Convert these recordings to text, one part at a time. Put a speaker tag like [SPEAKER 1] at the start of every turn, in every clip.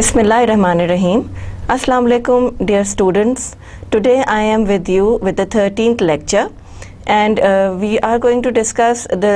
[SPEAKER 1] Bismillahirrahmanirrahim. Assalamu alaikum, dear students. Today I am with you with the 13th lecture, and we are going to discuss the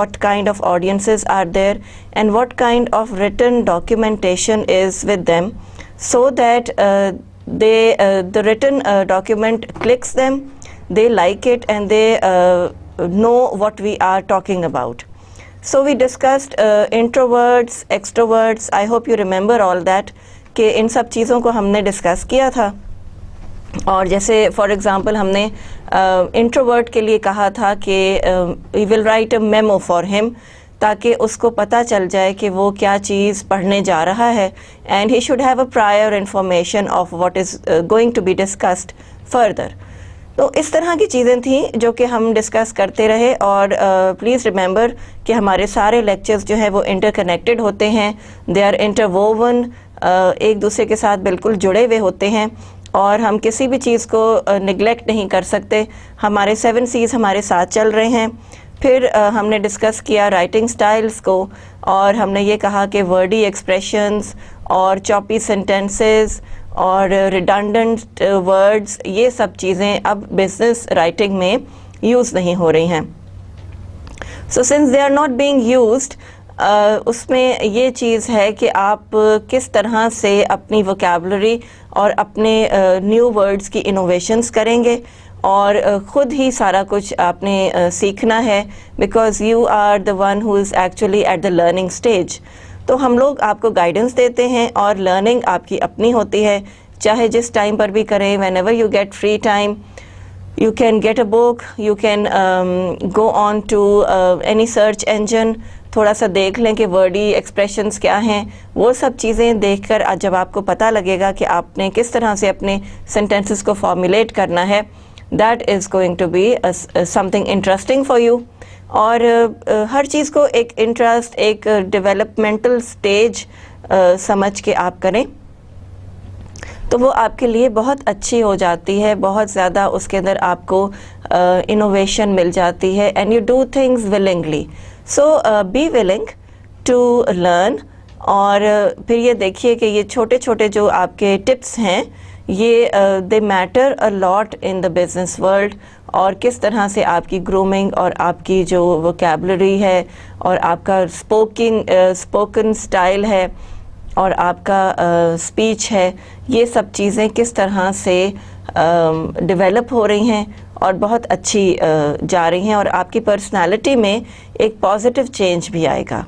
[SPEAKER 1] what kind of audiences are there and what kind of written documentation is with them, so that the written document clicks them, they like it, and they know what we are talking about. So we discussed introverts, extroverts. I hope you remember all that کہ ان سب چیزوں کو ہم نے discuss کیا تھا. اور جیسے for example ہم نے انٹروورٹ کے لیے کہا تھا کہ we will write a memo for him, تاکہ اس کو پتہ چل جائے کہ وہ کیا چیز پڑھنے جا رہا ہے، and he should have a prior information of what is going to be discussed further. تو اس طرح کی چیزیں تھیں جو کہ ہم ڈسکس کرتے رہے. اور پلیز ریمبر کہ ہمارے سارے لیکچرز جو ہیں وہ انٹر کنیکٹڈ ہوتے ہیں، دے آر انٹر ووون، ایک دوسرے کے ساتھ بالکل جڑے ہوئے ہوتے ہیں، اور ہم کسی بھی چیز کو نگلیکٹ نہیں کر سکتے. ہمارے 7 C's ہمارے ساتھ چل رہے ہیں. پھر ہم نے ڈسکس کیا رائٹنگ سٹائلز کو، اور ہم نے یہ کہا کہ ورڈی ایکسپریشنز اور چاپی سینٹینسز اور ریڈنڈنٹ ورڈز، یہ سب چیزیں اب بزنس رائٹنگ میں یوز نہیں ہو رہی ہیں. So since they are not being used, اس میں یہ چیز ہے کہ آپ کس طرح سے اپنی ووکیبلری اور اپنے نیو ورڈز کی انوویشنز کریں گے، اور خود ہی سارا کچھ آپ نے سیکھنا ہے، because you are the one who is actually at the learning stage. تو ہم لوگ آپ کو گائیڈنس دیتے ہیں، اور لرننگ آپ کی اپنی ہوتی ہے، چاہے جس ٹائم پر بھی کریں. Whenever you get free time you can get a book, you can go on to any search engine، تھوڑا سا دیکھ لیں کہ ورڈی ایکسپریشنز کیا ہیں. وہ سب چیزیں دیکھ کر جب آپ کو پتہ لگے گا کہ آپ نے کس طرح سے اپنے سینٹینسز کو فارمولیٹ کرنا ہے، that is going to be something interesting for you. اور ہر چیز کو ایک انٹرسٹ، ایک ڈیولپمنٹل سٹیج سمجھ کے آپ کریں تو وہ آپ کے لیے بہت اچھی ہو جاتی ہے، بہت زیادہ اس کے اندر آپ کو انوویشن مل جاتی ہے، and you do things willingly. So be willing to learn. اور پھر یہ دیکھیے کہ یہ چھوٹے چھوٹے جو آپ کے ٹپس ہیں، یہ they matter a lot in the business world. اور کس طرح سے آپ کی گرومنگ اور آپ کی جو ووکیبلری ہے اور آپ کا اسپوکن اسٹائل ہے اور آپ کا اسپیچ ہے، یہ سب چیزیں کس طرح سے ڈیولپ ہو رہی ہیں اور بہت اچھی جا رہی ہیں، اور آپ کی پرسنالٹی میں ایک پازیٹیو چینج بھی آئے گا،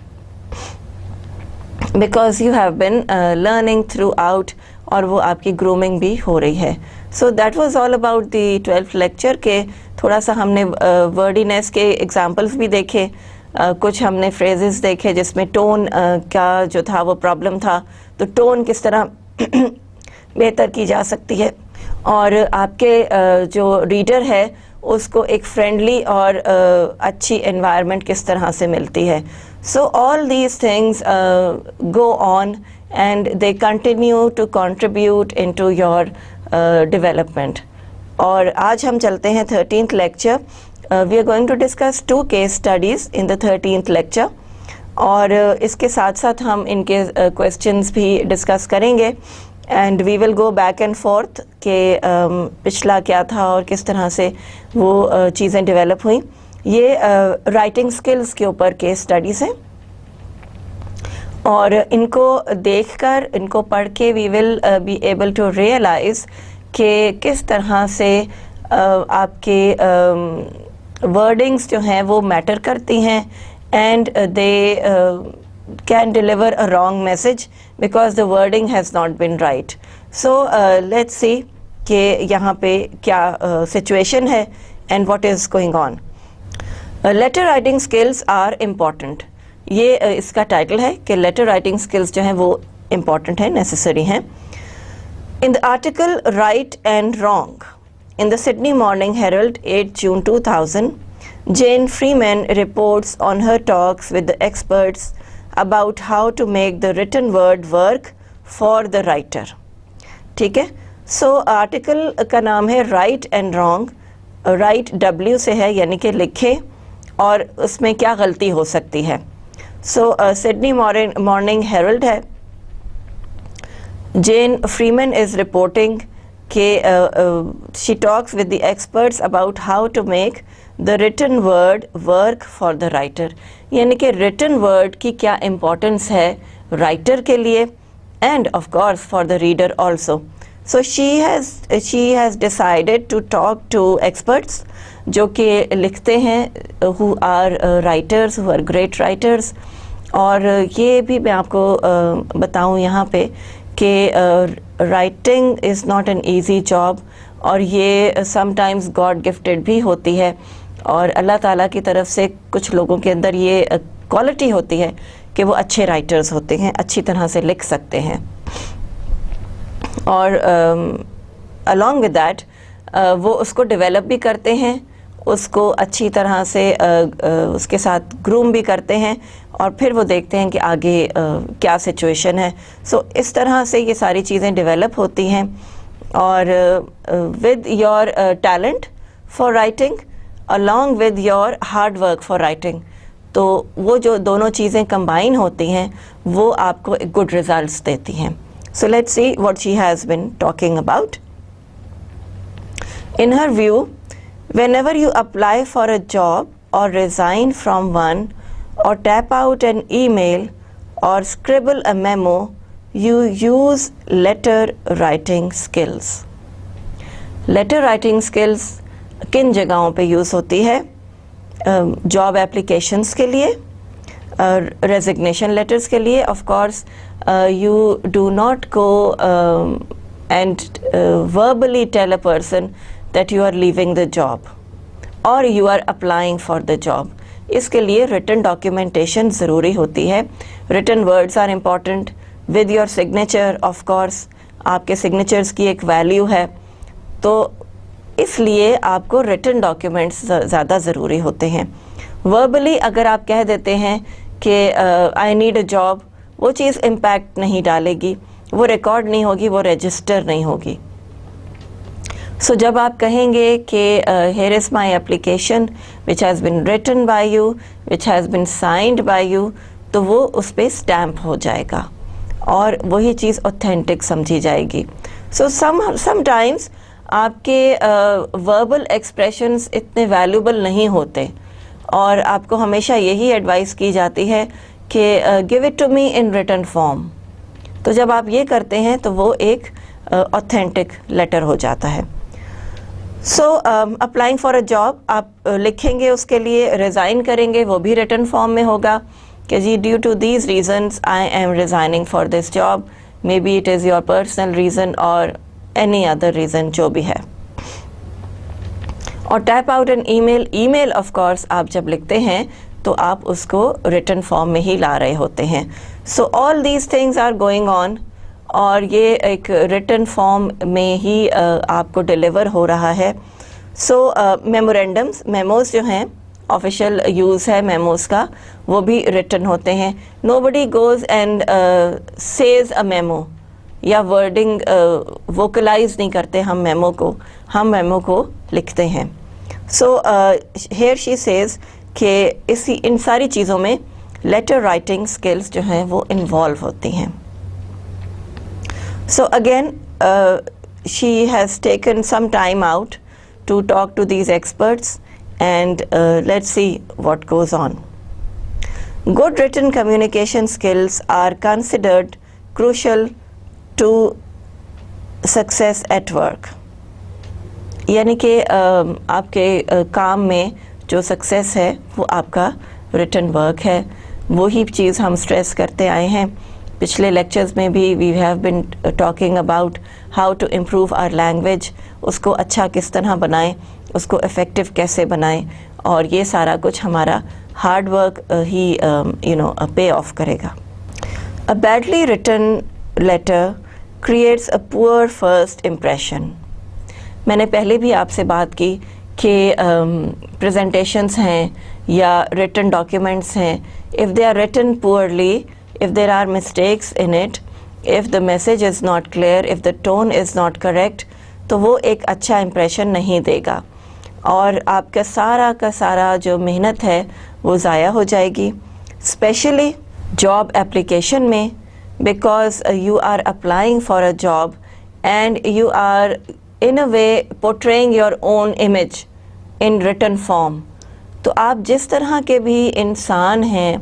[SPEAKER 1] because you have been learning throughout آؤٹ، اور وہ آپ کی گرومنگ بھی ہو رہی ہے. So that was all about the 12th lecture کہ تھوڑا سا ہم نے ورڈینس کے ایگزامپلس بھی دیکھے، کچھ ہم نے فریزز دیکھے جس میں ٹون کا جو تھا وہ پرابلم تھا، تو ٹون کس طرح بہتر کی جا سکتی ہے، اور آپ کے جو ریڈر ہے اس کو ایک فرینڈلی اور اچھی انوائرمنٹ کس طرح سے ملتی ہے. So all these things go on and they continue to contribute into your یور ڈیولپمنٹ. اور آج ہم چلتے ہیں 13th lecture. We are going to discuss 2 case studies in the 13th lecture، اور اس کے ساتھ ساتھ ہم ان کے questions بھی ڈسکس کریں گے، and we will go back and forth کہ پچھلا کیا تھا اور کس طرح سے وہ چیزیں ڈیولپ ہوئیں. یہ رائٹنگ سکلز کے اوپر کیس اسٹڈیز ہیں، اور ان کو دیکھ کر، ان کو پڑھ کے we will be able to realize کہ کس طرح سے آپ کے ورڈنگس جو ہیں وہ میٹر کرتی ہیں، and they can deliver a wrong message because the wording has not been right. So let's see کہ یہاں پہ کیا سچویشن ہے and what is going on. Letter writing skills are important, یہ اس کا ٹائٹل ہے کہ لیٹر رائٹنگ اسکلز جو ہیں وہ امپورٹنٹ ہیں، نیسیسری ہیں. In the article Right and Wrong in the Sydney Morning Herald 8 June 2000, Jane Freeman reports on her talks with the experts about how to make the written word work for the writer. ٹھیک ہے. So article کا نام ہے right and wrong. Right W سے ہے یعنی کہ لکھے اور اس میں کیا غلطی ہو سکتی ہے. سو سڈنی مارننگ ہیرلڈ ہے. جین فریمن از رپورٹنگ کہ she talks with the experts about how to make the written word work for the writer, یعنی کہ ریٹن ورڈ کی کیا امپورٹنس ہے رائٹر کے لیے and of course for the reader also. So she has decided to talk to experts جو کہ لکھتے ہیں, who are writers, who are great writers. اور یہ بھی میں آپ کو بتاؤں یہاں پہ کہ writing is not an easy job, اور یہ سم ٹائمز گاڈ گفٹیڈ بھی ہوتی ہے, اور اللہ تعالیٰ کی طرف سے کچھ لوگوں کے اندر یہ کوالٹی ہوتی ہے کہ وہ اچھے رائٹرز ہوتے ہیں, اچھی طرح سے لکھ سکتے ہیں. اور along with that وہ اس کو ڈیولپ بھی کرتے ہیں, اس کو اچھی طرح سے اس کے ساتھ گروم بھی کرتے ہیں, اور پھر وہ دیکھتے ہیں کہ آگے کیا سچویشن ہے. سو اس طرح سے یہ ساری چیزیں ڈیولپ ہوتی ہیں. اور with your talent for writing along with your hard work for writing, تو وہ جو دونوں چیزیں کمبائن ہوتی ہیں وہ آپ کو ایک گڈ ریزلٹس دیتی ہیں. So let's see what she has been talking about. In her view, whenever you apply for a job or resign from one or tap out an email or scribble a memo, you use letter writing skills. Letter writing skills کن جگہوں پہ use ہوتی ہے؟ Job applications کے لیے, resignation letters کے لیے. Of course you do not go and verbally tell a person that you are leaving the job اور you are applying for the job. اس کے لیے ریٹن ڈاکیومنٹیشن ضروری ہوتی ہے. Written words are important with your signature. Of course آپ کے signatures کی ایک ویلیو ہے, تو اس لیے آپ کو ریٹن ڈاکیومنٹس زیادہ ضروری ہوتے ہیں. وربلی اگر آپ کہہ دیتے ہیں کہ آئی نیڈ اے جاب, وہ چیز امپیکٹ نہیں ڈالے گی, وہ ریکارڈ نہیں ہوگی, وہ رجسٹر نہیں ہوگی. سو جب آپ کہیں گے کہ here is my application which has been written by you, which has been signed by you, تو وہ اس پہ اسٹیمپ ہو جائے گا اور وہی چیز اوتھینٹک سمجھی جائے گی. سو سم ٹائمس آپ کے وربل ایکسپریشنز اتنے ویلیوبل نہیں ہوتے, اور آپ کو ہمیشہ یہی ایڈوائس کی جاتی ہے کہ give it to me in written form. تو جب آپ یہ کرتے ہیں تو وہ ایک اوتھینٹک لیٹر ہو جاتا ہے. سو اپلائنگ فار اے جاب آپ لکھیں گے, اس کے لیے ریزائن کریں گے, وہ بھی ریٹن فارم میں ہوگا کہ جی due to these reasons I am resigning for this job, may be it is your personal reason اور اینی ادر ریزن جو بھی ہے. اور type out an email, email of course آپ جب لکھتے ہیں تو آپ اس کو ریٹن فارم میں ہی لا رہے ہوتے ہیں. So all these things are going on, اور یہ ایک ریٹن فارم میں ہی آپ کو ڈیلیور ہو رہا ہے. سو میمورینڈمس, میموز جو ہیں آفیشیل یوز ہے میموز کا, وہ بھی ریٹن ہوتے ہیں. Nobody goes and says a memo, یا ورڈنگ ووکلائز نہیں کرتے ہم میمو کو لکھتے ہیں. سو ہیئر شی سیز کہ ان ساری چیزوں میں لیٹر رائٹنگ اسکلس جو ہیں وہ انوالو ہوتی ہیں. So again she has taken some time out to talk to these experts and let's see what goes on. Good written communication skills are considered crucial to success at work. یعنی کہ آپ کے کام میں جو success ہے وہ آپ کا ریٹن ورک ہے. وہی چیز ہم اسٹریس کرتے آئے ہیں پچھلے لیکچرز میں بھی. We have been talking about how to improve our language, اس کو اچھا کس طرح بنائیں, اس کو افیکٹو کیسے بنائیں, اور یہ سارا کچھ ہمارا ہارڈ ورک ہی پے آف کرے گا. A badly written letter creates a poor first impression. میں نے پہلے بھی آپ سے بات کی کہ پریزنٹیشنس ہیں یا ریٹن ڈاکیومنٹس ہیں, if they are written poorly, if there are mistakes in it, if the message is not clear, if the tone is not correct, تو وہ ایک اچھا امپریشن نہیں دے گا اور آپ کا سارا جو محنت ہے وہ ضائع ہو جائے گی. اسپیشلی جاب اپلیکیشن میں, because you are applying for a job and you are in a way portraying your own image in written form. تو آپ جس طرح کے بھی انسان ہیں,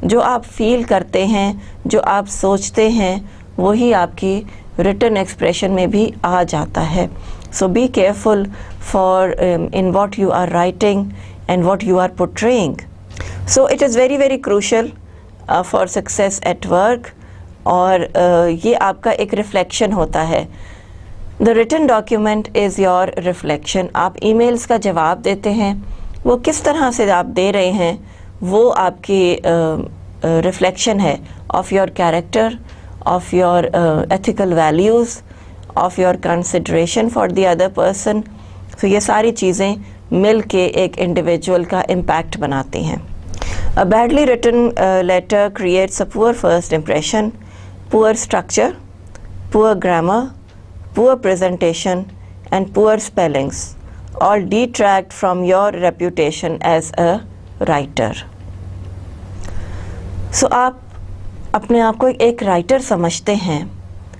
[SPEAKER 1] جو آپ فیل کرتے ہیں, جو آپ سوچتے ہیں, وہی آپ کی written expression میں بھی آ جاتا ہے. So be careful for in what you are writing and what you are portraying. So it is very very crucial for success at work, اور یہ آپ کا ایک ریفلیکشن ہوتا ہے. The written document is your reflection. آپ e mails کا جواب دیتے ہیں, وہ کس طرح سے آپ دے رہے ہیں وہ آپ کی ریفلیکشن ہے of your character, of your ethical values, of your consideration for the other person. تو یہ ساری چیزیں مل کے ایک انڈیویجول کا امپیکٹ بناتی ہیں. A badly written letter creates a poor first impression, poor structure, poor grammar, poor presentation and poor spellings all detract from your reputation as a writer. So آپ اپنے آپ کو ایک رائٹر سمجھتے ہیں,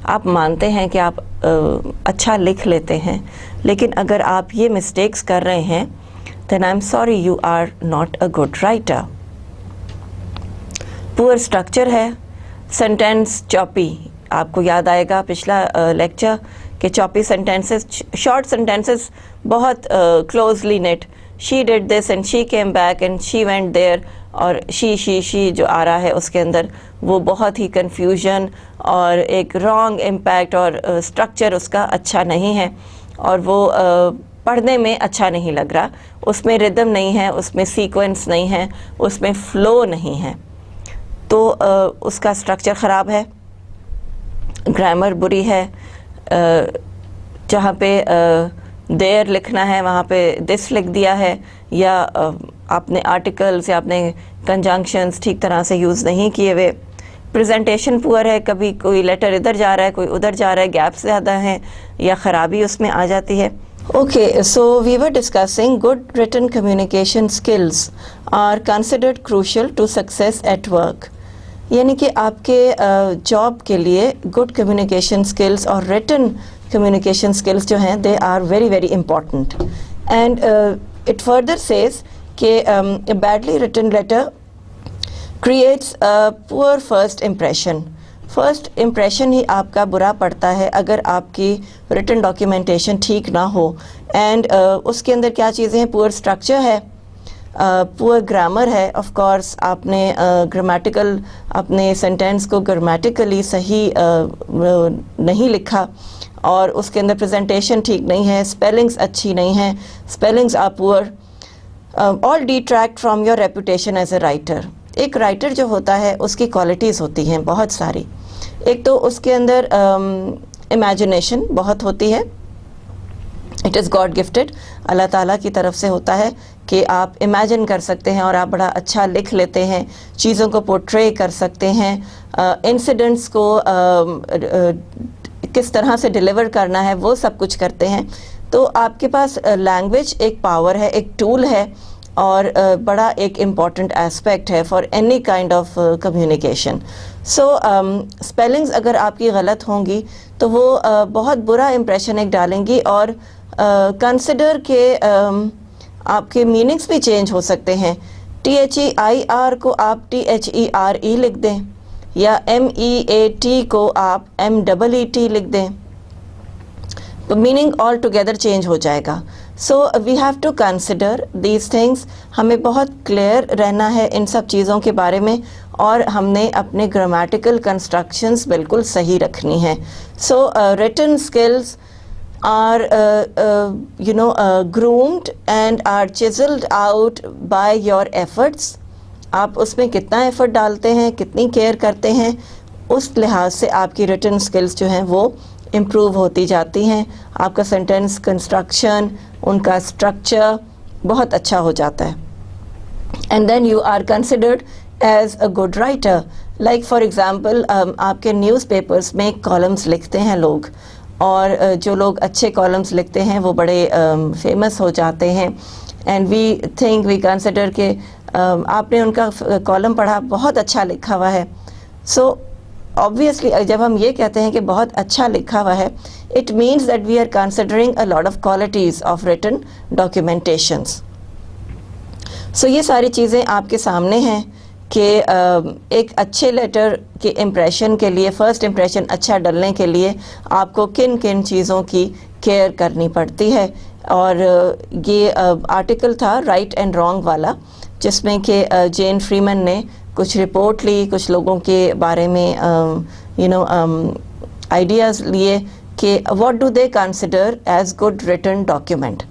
[SPEAKER 1] آپ مانتے ہیں کہ آپ اچھا لکھ لیتے ہیں, لیکن اگر آپ یہ مسٹیکس کر رہے ہیں then I'm sorry, you are not a good writer. Poor structure ہے, سینٹینس چاپی. آپ کو یاد آئے گا پچھلا لیکچر کہ چاپی سینٹینسز, شارٹ سینٹینسز بہت closely knit. She did this and she came back and she went there, اور شی جو آ رہا ہے اس کے اندر وہ بہت ہی کنفیوژن اور ایک رانگ امپیکٹ, اور اسٹرکچر اس کا اچھا نہیں ہے, اور وہ پڑھنے میں اچھا نہیں لگ رہا. اس میں ردم نہیں ہے, اس میں سیکوینس نہیں ہے, اس میں فلو نہیں ہے, تو اس کا اسٹرکچر خراب ہے. گرامر بری ہے, جہاں پہ دیر لکھنا ہے وہاں پہ دس لکھ دیا ہے, یا آپ نے آرٹیکلس یا آپ نے کنجنکشنز ٹھیک طرح سے یوز نہیں کیے ہوئے. پریزنٹیشن پور ہے, کبھی کوئی لیٹر ادھر جا رہا ہے کوئی ادھر جا رہا ہے, گیپس زیادہ ہیں یا خرابی اس میں آ جاتی ہے. Okay, so we were discussing good written communication skills are considered crucial to success at work. یعنی کہ آپ کے جاب کے لیے گڈ کمیونیکیشن اسکلس اور ریٹن کمیونیکیشن اسکلس جو ہیں they are very very important. And it further says کہ badly written letter creates poor first impression. First impression ہی آپ کا برا پڑتا ہے اگر آپ کی ریٹن ڈاکیومنٹیشن ٹھیک نہ ہو. اینڈ اس کے اندر کیا چیزیں ہیں, پور اسٹرکچر ہے, پور گرامر ہے. آف کورس آپ نے گرامیٹیکل اپنے سینٹینس کو گرامیٹیکلی صحیح نہیں لکھا, اور اس کے اندر پریزنٹیشن ٹھیک نہیں ہے, اسپیلنگس اچھی نہیں ہیں, spellings are poor. All detract from your reputation as a writer. ایک رائٹر جو ہوتا ہے اس کی کوالٹیز ہوتی ہیں بہت ساری. ایک تو اس کے اندر امیجنیشن بہت ہوتی ہے, اٹ از گاڈ گفٹیڈ, اللہ تعالیٰ کی طرف سے ہوتا ہے کہ آپ امیجن کر سکتے ہیں اور آپ بڑا اچھا لکھ لیتے ہیں, چیزوں کو پورٹرے کر سکتے ہیں, انسیڈنٹس کو کس طرح سے ڈیلیور کرنا ہے وہ سب کچھ کرتے ہیں. تو آپ کے پاس لینگویج ایک پاور ہے, ایک ٹول ہے, اور بڑا ایک امپورٹنٹ ایسپیکٹ ہے for any kind of communication. So spellings اگر آپ کی غلط ہوں گی تو وہ بہت برا امپریشن ایک ڈالیں گی, اور کنسیڈر کہ آپ کے میننگس بھی چینج ہو سکتے ہیں. THEIR کو آپ THERE لکھ دیں, یا MEAT کو آپ MEET لکھ دیں, تو میننگ آل ٹوگیدر چینج ہو جائے گا. So we have to consider these things. ہمیں بہت کلیئر رہنا ہے ان سب چیزوں کے بارے میں, اور ہم نے اپنے گرامیٹیکل کنسٹرکشنز بالکل صحیح رکھنی ہیں. So written skills are groomed and are chiseled out by your efforts. آپ اس میں کتنا ایفرٹ ڈالتے ہیں, کتنی کیئر کرتے ہیں, اس لحاظ سے آپ کی ریٹن اسکلز جو ہیں وہ امپروو ہوتی جاتی ہیں. آپ کا سینٹینس کنسٹرکشن, ان کا اسٹرکچر بہت اچھا ہو جاتا ہے. And then you are considered as a good writer. Like for example آپ کے نیوز پیپرز میں کالمز لکھتے ہیں لوگ، اور جو لوگ اچھے کالمز لکھتے ہیں وہ بڑے فیمس ہو جاتے ہیں، اینڈ وی کنسیڈر کہ آپ نے ان کا کالم پڑھا، بہت اچھا لکھا ہوا ہے. سو obviously جب ہم یہ کہتے ہیں کہ بہت اچھا لکھا ہوا ہے، it means that we are considering a lot of qualities of written documentations. So یہ ساری چیزیں آپ کے سامنے ہیں کہ ایک اچھے لیٹر کے امپریشن کے لیے، فرسٹ امپریشن اچھا ڈلنے کے لیے آپ کو کن کن چیزوں کی کیئر کرنی پڑتی ہے. اور یہ آرٹیکل تھا رائٹ اینڈ رانگ والا، جس میں کہ جین فریمن نے کچھ رپورٹ لی، کچھ لوگوں کے بارے میں آئیڈیاز لیے کہ what do they consider as good return document.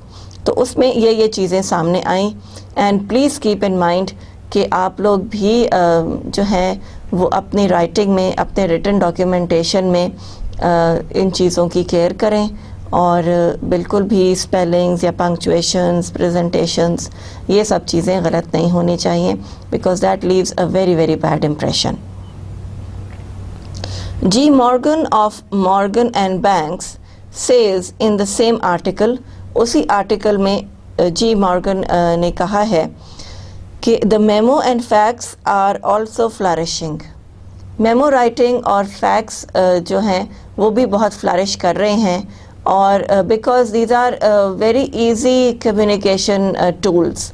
[SPEAKER 1] تو اس میں یہ چیزیں سامنے آئیں. And please keep in mind کہ آپ لوگ بھی جو ہیں وہ اپنی رائٹنگ میں، اپنے ریٹن ڈاکیومنٹیشن میں ان چیزوں کی کیئر کریں، اور بالکل بھی اسپیلنگز یا پنکچویشنز، پریزنٹیشنز، یہ سب چیزیں غلط نہیں ہونی چاہیے، because that leaves a very very bad impression. G Morgan of Morgan and banks says in the same article, اسی آرٹیکل میں جی مارگن نے کہا ہے کہ the memo and fax are also flourishing. Memo writing اور فیکس جو ہیں وہ بھی بہت فلرش کر رہے ہیں، اور because these are very easy communication tools,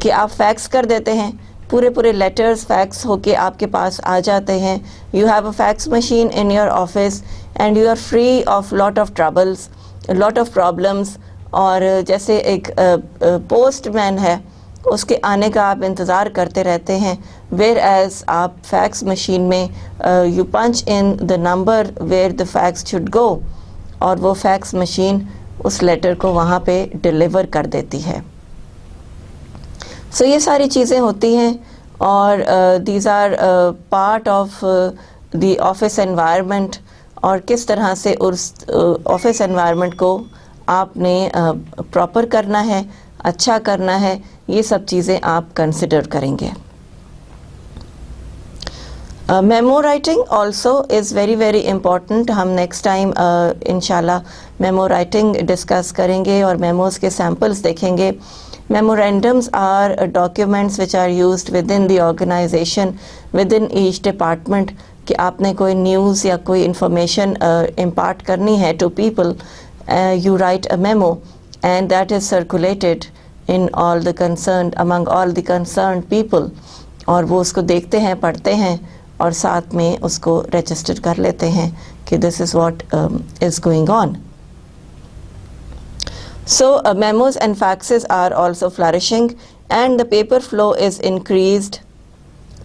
[SPEAKER 1] کہ آپ فیکس کر دیتے ہیں، پورے لیٹرز فیکس ہو کے آپ کے پاس آ جاتے ہیں. You have a fax machine in your office and you are free of lot of troubles, lot of problems. اور جیسے ایک پوسٹ مین ہے، اس کے آنے کا آپ انتظار کرتے رہتے ہیں، ویئر ایز آپ فیکس مشین میں you punch in the number where the fax should go, اور وہ فیکس مشین اس لیٹر کو وہاں پہ ڈیلیور کر دیتی ہے. سو یہ ساری چیزیں ہوتی ہیں، اور these are part of the office environment, اور کس طرح سے اس آفس انوائرمنٹ کو آپ نے پراپر کرنا ہے، اچھا کرنا ہے، یہ سب چیزیں آپ کنسیڈر کریں گے. Memo writing also is very very important. ہم نیکسٹ ٹائم انشاءاللہ میمو رائٹنگ ڈسکس کریں گے اور میموز کے سیمپلز دیکھیں گے. Memorandums are documents which are used within the organization, within H department, کہ آپ نے کوئی نیوز یا کوئی انفارمیشن امپارٹ کرنی ہے to people. You write a memo and that is circulated in all the concerned, among all the concerned people, اور وہ اس کو دیکھتے ہیں، پڑھتے ہیں، اور ساتھ میں اس کو رجسٹر کر لیتے ہیں کہ this is what is going on. So memos and faxes are also flourishing and the paper flow is increased.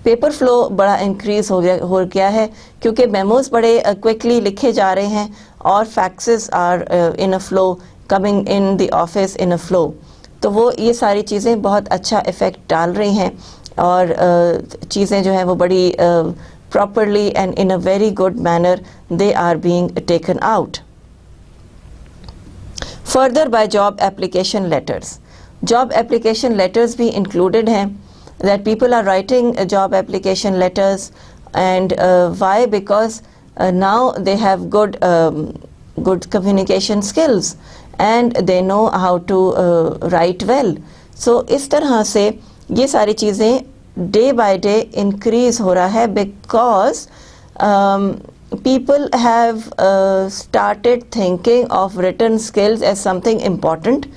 [SPEAKER 1] Paper flu بڑا انکریز ہو گیا ہے کیونکہ میموز بڑے کوئکلی لکھے جا رہے ہیں، اور faxes are in a flow, coming in the office in a flow. تو وہ یہ ساری چیزیں بہت اچھا افیکٹ ڈال رہی ہیں، اور چیزیں جو ہیں وہ بڑی properly and in a very good manner they are being taken out. Further by job application letters, job application letters بھی انکلوڈیڈ ہیں. That people are writing job application letters, and why? Because now they have good communication skills and they know how to write well. So اس طرح سے یہ ساری چیزیں day by day increase ہو رہا ہے because people have started thinking of written skills as something important.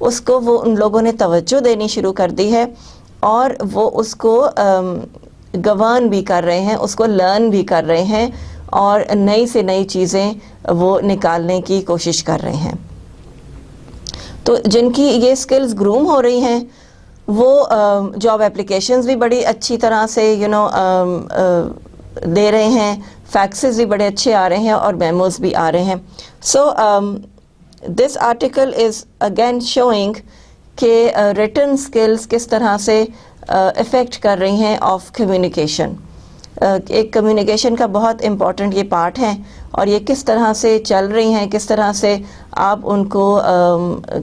[SPEAKER 1] اس کو وہ ان لوگوں نے توجہ دینی شروع کر دی ہے، اور وہ اس کو گورن بھی کر رہے ہیں، اس کو لرن بھی کر رہے ہیں، اور نئی سے نئی چیزیں وہ نکالنے کی کوشش کر رہے ہیں. تو جن کی یہ سکلز گروم ہو رہی ہیں وہ جاب اپلیکیشنز بھی بڑی اچھی طرح سے دے رہے ہیں، فیکسز بھی بڑے اچھے آ رہے ہیں، اور میموز بھی آ رہے ہیں. سو دس آرٹیکل از اگین شوئنگ کہ ریٹن سکلز کس طرح سے افیکٹ کر رہی ہیں آف کمیونیکیشن. ایک کمیونیکیشن کا بہت امپورٹنٹ یہ پارٹ ہیں، اور یہ کس طرح سے چل رہی ہیں، کس طرح سے آپ ان کو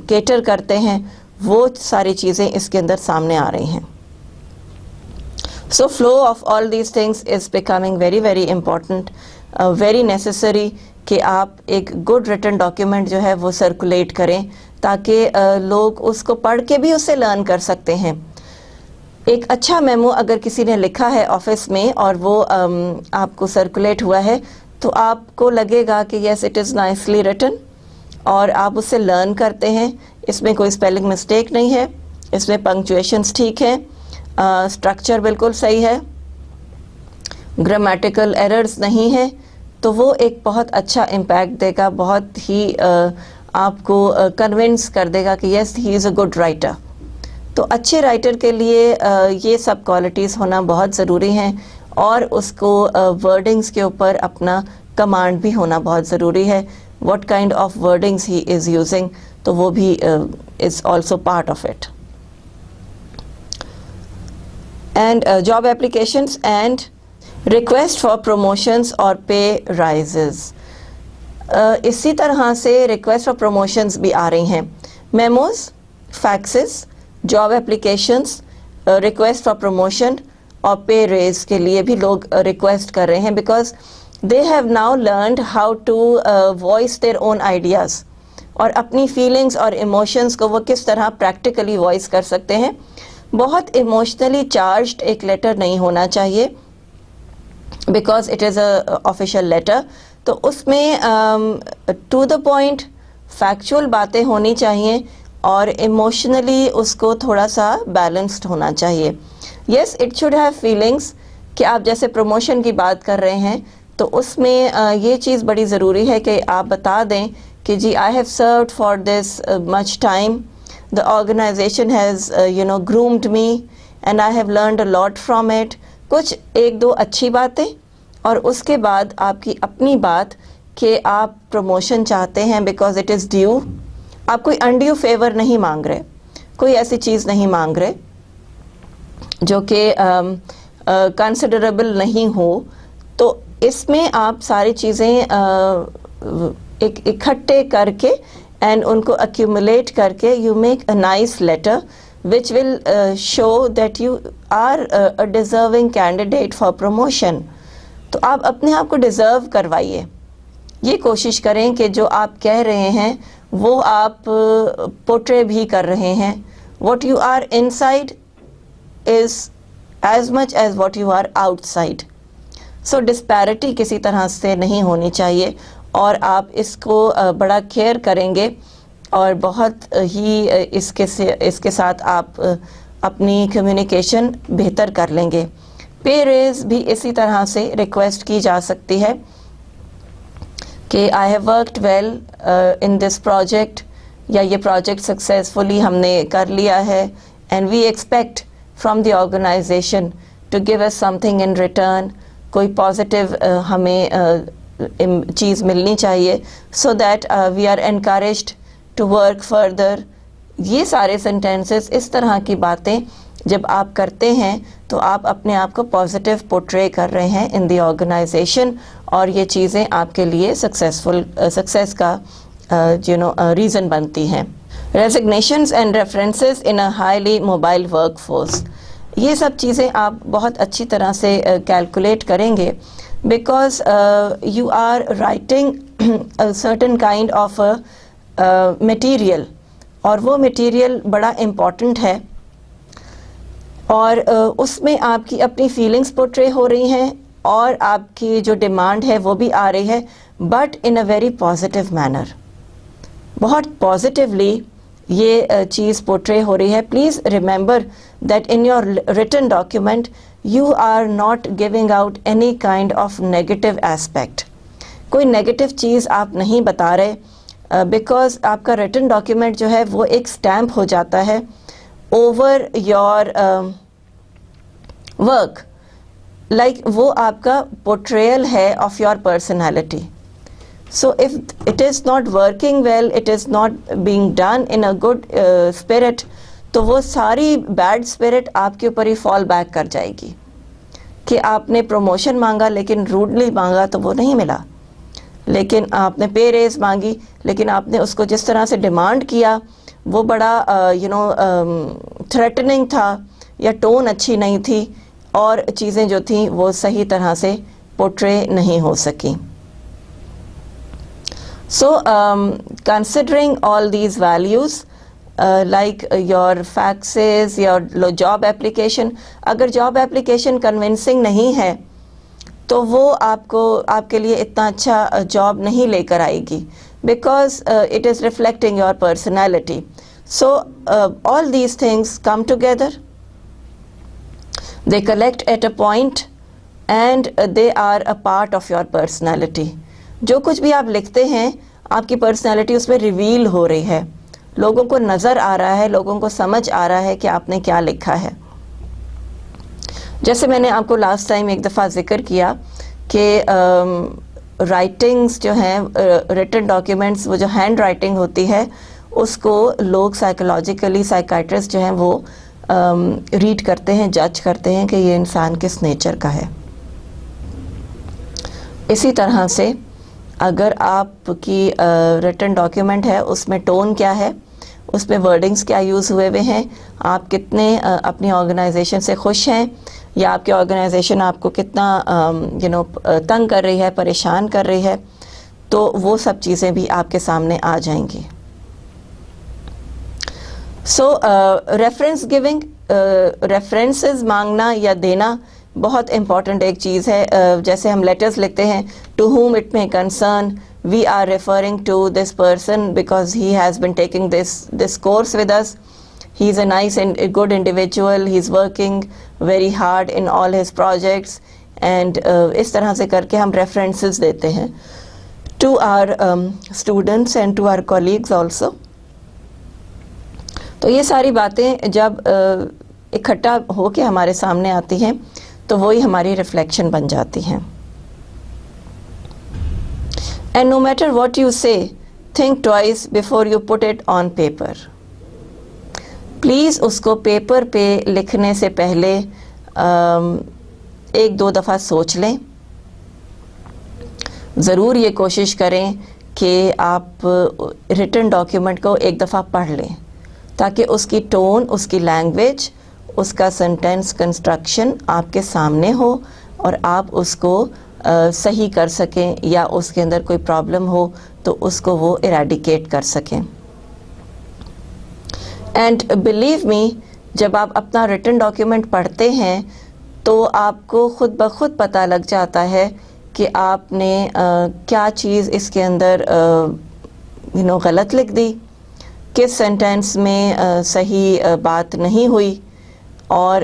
[SPEAKER 1] کیٹر کرتے ہیں، وہ ساری چیزیں اس کے اندر سامنے آ رہی ہیں. So flow of all these things is becoming very very important, very necessary کہ آپ ایک گڈ ریٹن ڈاکیومنٹ جو ہے وہ سرکولیٹ کریں تاکہ لوگ اس کو پڑھ کے بھی اس سے لرن کر سکتے ہیں. ایک اچھا میمو اگر کسی نے لکھا ہے آفس میں اور وہ آپ کو سرکولیٹ ہوا ہے تو آپ کو لگے گا کہ یس اٹ از نائسلی ریٹن اور آپ اس سے لرن کرتے ہیں. اس میں کوئی اسپیلنگ مسٹیک نہیں ہے, اس میں پنکچویشنس ٹھیک ہیں, اسٹرکچر بالکل صحیح ہے, گرامیٹیکل ایررز نہیں ہیں, تو وہ ایک بہت اچھا امپیکٹ دے گا, بہت ہی آپ کو کنونس کر دے گا کہ یس ہی از اے گڈ رائٹر. تو اچھے رائٹر کے لیے یہ سب کوالٹیز ہونا بہت ضروری ہیں اور اس کو ورڈنگز کے اوپر اپنا کمانڈ بھی ہونا بہت ضروری ہے. What kind of wordings he is using, تو وہ بھی is also part of it. And job applications and request for promotions اور پے رائزز. اسی طرح سے ریکویسٹ فار پروموشنز بھی آ رہی ہیں. Memos, فیکسز, job applications, request for promotion اور پے ریز کے لیے بھی لوگ ریکویسٹ کر رہے ہیں because they have now learned how to voice their own ideas, اور اپنی فیلنگز اور ایموشنز کو وہ کس طرح پریکٹیکلی وائس کر سکتے ہیں. بہت ایموشنلی چارجڈ ایک لیٹر نہیں ہونا چاہیے because it is a official letter, تو اس میں ٹو دا پوائنٹ فیکچول باتیں ہونی چاہیے اور ایموشنلی اس کو تھوڑا سا بیلنسڈ ہونا چاہیے. Yes it should have feelings کہ آپ جیسے پروموشن کی بات کر رہے ہیں تو اس میں یہ چیز بڑی ضروری ہے کہ آپ بتا دیں کہ جی I have served for this much time, the organization has groomed me and I have learned a lot from it. کچھ ایک دو اچھی باتیں اور اس کے بعد آپ کی اپنی بات کہ آپ پروموشن چاہتے ہیں بیکاز اٹ از ڈیو. آپ کوئی انڈیو فیور نہیں مانگ رہے, کوئی ایسی چیز نہیں مانگ رہے جو کہ کنسیڈریبل نہیں ہو, تو اس میں آپ ساری چیزیں اکٹھے کر کے and ان کو accumulate کر کے you make a nice letter which will show that you are a deserving candidate for promotion. تو آپ اپنے آپ کو ڈیزرو کروائیے, یہ کوشش کریں کہ جو آپ کہہ رہے ہیں وہ آپ پورٹرے بھی کر رہے ہیں. what you are inside is as much as what you are outside. so disparity کسی طرح سے نہیں ہونی چاہیے اور آپ اس کو بڑا کیئر کریں گے اور بہت ہی اس کے ساتھ آپ اپنی کمیونیکیشن بہتر کر لیں گے. پے ریز بھی اسی طرح سے ریکویسٹ کی جا سکتی ہے کہ I have worked well in this project, یا یہ پروجیکٹ سکسیزفلی ہم نے کر لیا ہے and we expect from the organization to give us something in return. کوئی پازیٹیو ہمیں چیز ملنی چاہیے so that we are encouraged to work further. یہ سارے سینٹینسز, اس طرح کی باتیں جب آپ کرتے ہیں تو آپ اپنے آپ کو پازیٹیو پورٹرے کر رہے ہیں ان دی آرگنائزیشن, اور یہ چیزیں آپ کے لیے سکسیس کا ریزن بنتی ہیں. Resignations and references in a highly mobile workforce. یہ سب چیزیں آپ بہت اچھی طرح سے کیلکولیٹ کریں گے because you are writing certain kind of material, اور وہ مٹیریل بڑا امپورٹنٹ ہے اور اس میں آپ کی اپنی فیلنگس پورٹرے ہو رہی ہیں اور آپ کی جو ڈیمانڈ ہے وہ بھی آ رہی ہے, but in a very positive manner. بہت پازیٹیولی یہ چیز پورٹرے ہو رہی ہے. Please remember that in your written document you are not giving out any kind of negative aspect. کوئی نیگیٹو چیز آپ نہیں بتا رہے بیکاز آپ کا ریٹن ڈاکیومنٹ جو ہے وہ ایک اسٹیمپ ہو جاتا ہے اوور یور ورک, لائک وہ آپ کا پورٹریل ہے of your personality. So if it is not working well, it is not being done in a good spirit, تو وہ ساری بیڈ اسپرٹ آپ کے اوپر ہی فال بیک کر جائے گی کہ آپ نے پروموشن مانگا لیکن روڈلی مانگا تو وہ نہیں ملا, لیکن آپ نے پے ریز مانگی لیکن آپ نے اس کو جس طرح سے ڈیمانڈ کیا وہ بڑا تھریٹننگ تھا یا ٹون اچھی نہیں تھی, اور چیزیں جو تھیں وہ صحیح طرح سے پورٹرے نہیں ہو سکیں. So considering all these values like your faxes, your job application, اگر job application convincing نہیں ہے تو وہ آپ کے لیے اتنا اچھا جاب نہیں لے کر آئے گی, because it is reflecting your personality. So all these things come together, they collect at a point and they are a part of your personality. جو کچھ بھی آپ لکھتے ہیں آپ کی پرسنالٹی اس میں ریویل ہو رہی ہے, لوگوں کو نظر آ رہا ہے, لوگوں کو سمجھ آ رہا ہے کہ آپ نے کیا لکھا ہے. جیسے میں نے آپ کو لاسٹ ٹائم ایک دفعہ ذکر کیا کہ رائٹنگز جو ہیں, ریٹن ڈاکیومنٹس, وہ جو ہینڈ رائٹنگ ہوتی ہے اس کو لوگ سائیکولوجیکلی, سائیکائٹرسٹ جو ہیں وہ ریڈ کرتے ہیں, جج کرتے ہیں کہ یہ انسان کس نیچر کا ہے. اسی طرح سے اگر آپ کی ریٹن ڈاکیومنٹ ہے اس میں ٹون کیا ہے, اس میں ورڈنگز کیا یوز ہوئے ہیں, آپ کتنے اپنی آرگنائزیشن سے خوش ہیں, یا آپ کی آرگنائزیشن آپ کو کتنا تنگ کر رہی ہے, پریشان کر رہی ہے, تو وہ سب چیزیں بھی آپ کے سامنے آ جائیں گی. سو ریفرنس گیونگ, ریفرنسز مانگنا یا دینا بہت امپورٹنٹ ایک چیز ہے. جیسے ہم لیٹرز لکھتے ہیں, to whom it may concern, we are referring to this person because he has been taking this course with us. He is a nice and a good individual, he is working very hard in all his projects, and اس طرح سے کر کے ہم references دیتے ہیں to our students and to our colleagues also. تو یہ ساری باتیں جب اکٹھا ہو کے ہمارے سامنے آتی ہیں تو وہی ہماری ریفلیکشن بن جاتی ہیں. And no matter what you say, think twice before you put it on paper. Please اس کو پیپر پہ لکھنے سے پہلے ایک دو دفعہ سوچ لیں. ضرور یہ کوشش کریں کہ آپ ریٹن ڈاکیومنٹ کو ایک دفعہ پڑھ لیں تاکہ اس کی ٹون, اس کی لینگویج, اس کا سینٹینس کنسٹرکشن آپ کے سامنے ہو اور آپ اس کو صحیح کر سکیں, یا اس کے اندر کوئی پرابلم ہو تو اس کو وہ ایریڈیکیٹ کر سکیں. اینڈ بلیو می, جب آپ اپنا ریٹن ڈاکیومنٹ پڑھتے ہیں تو آپ کو خود بخود پتہ لگ جاتا ہے کہ آپ نے کیا چیز اس کے اندر غلط لکھ دی, کس سینٹینس میں صحیح بات نہیں ہوئی, اور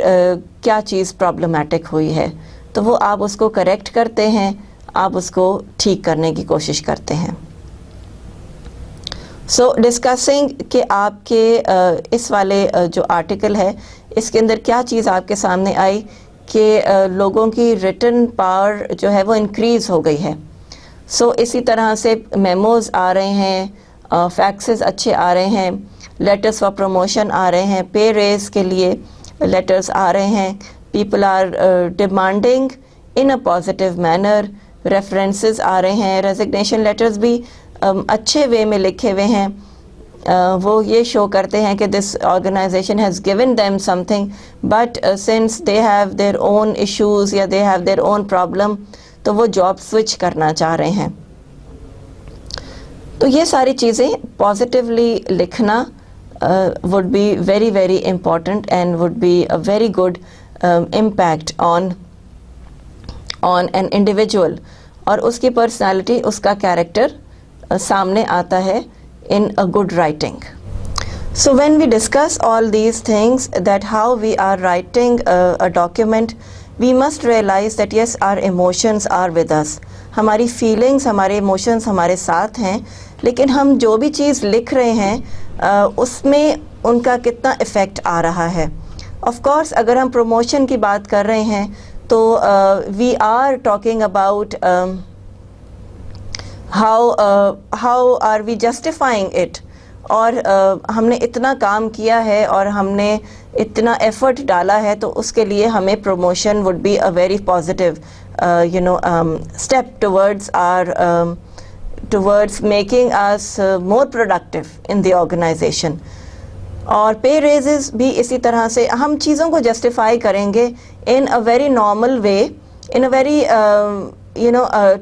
[SPEAKER 1] کیا چیز پرابلمیٹک ہوئی ہے. تو وہ آپ اس کو کریکٹ کرتے ہیں, آپ اس کو ٹھیک کرنے کی کوشش کرتے ہیں. سو ڈسکسنگ کہ آپ کے اس والے جو آرٹیکل ہے اس کے اندر کیا چیز آپ کے سامنے آئی کہ لوگوں کی ریٹن پاور جو ہے وہ انکریز ہو گئی ہے. سو اسی طرح سے میموز آ رہے ہیں, فیکسز اچھے آ رہے ہیں, لیٹرز فار پروموشن آ رہے ہیں, پے ریز کے لیے لیٹرز آ رہے ہیں, people are demanding in a positive manner, references آ رہے ہیں, ریزگنیشن لیٹرز بھی اچھے وے میں لکھے ہوئے ہیں, وہ یہ شو کرتے ہیں کہ this organization has given them something but since they have their own issues یا they have their own problem تو وہ جاب سوئچ کرنا چاہ رہے ہیں. تو یہ ساری چیزیں پازیٹیولی لکھنا would be very very important and would be a very good impact on an individual, اور اس کی پرسنالٹی, اس کا کیریکٹر سامنے آتا ہے in a good writing. So when we discuss all these things, that how we are writing a document, we must realize that yes, our emotions are with us. ہماری feelings, ہمارے emotions ہمارے ساتھ ہیں, لیکن ہم جو بھی چیز لکھ رہے ہیں اس میں ان کا کتنا ایفیکٹ آ رہا ہے. آف کورس اگر ہم پروموشن کی بات کر رہے ہیں تو we are talking about how are we justifying it, اور ہم نے اتنا کام کیا ہے اور ہم نے اتنا ایفرٹ ڈالا ہے تو اس کے لیے ہمیں promotion would be a very positive step towards making us more productive in the organization. اور پے ریزز بھی اسی طرح سے ہم چیزوں کو جسٹیفائی کریں گے in a very normal way, in a very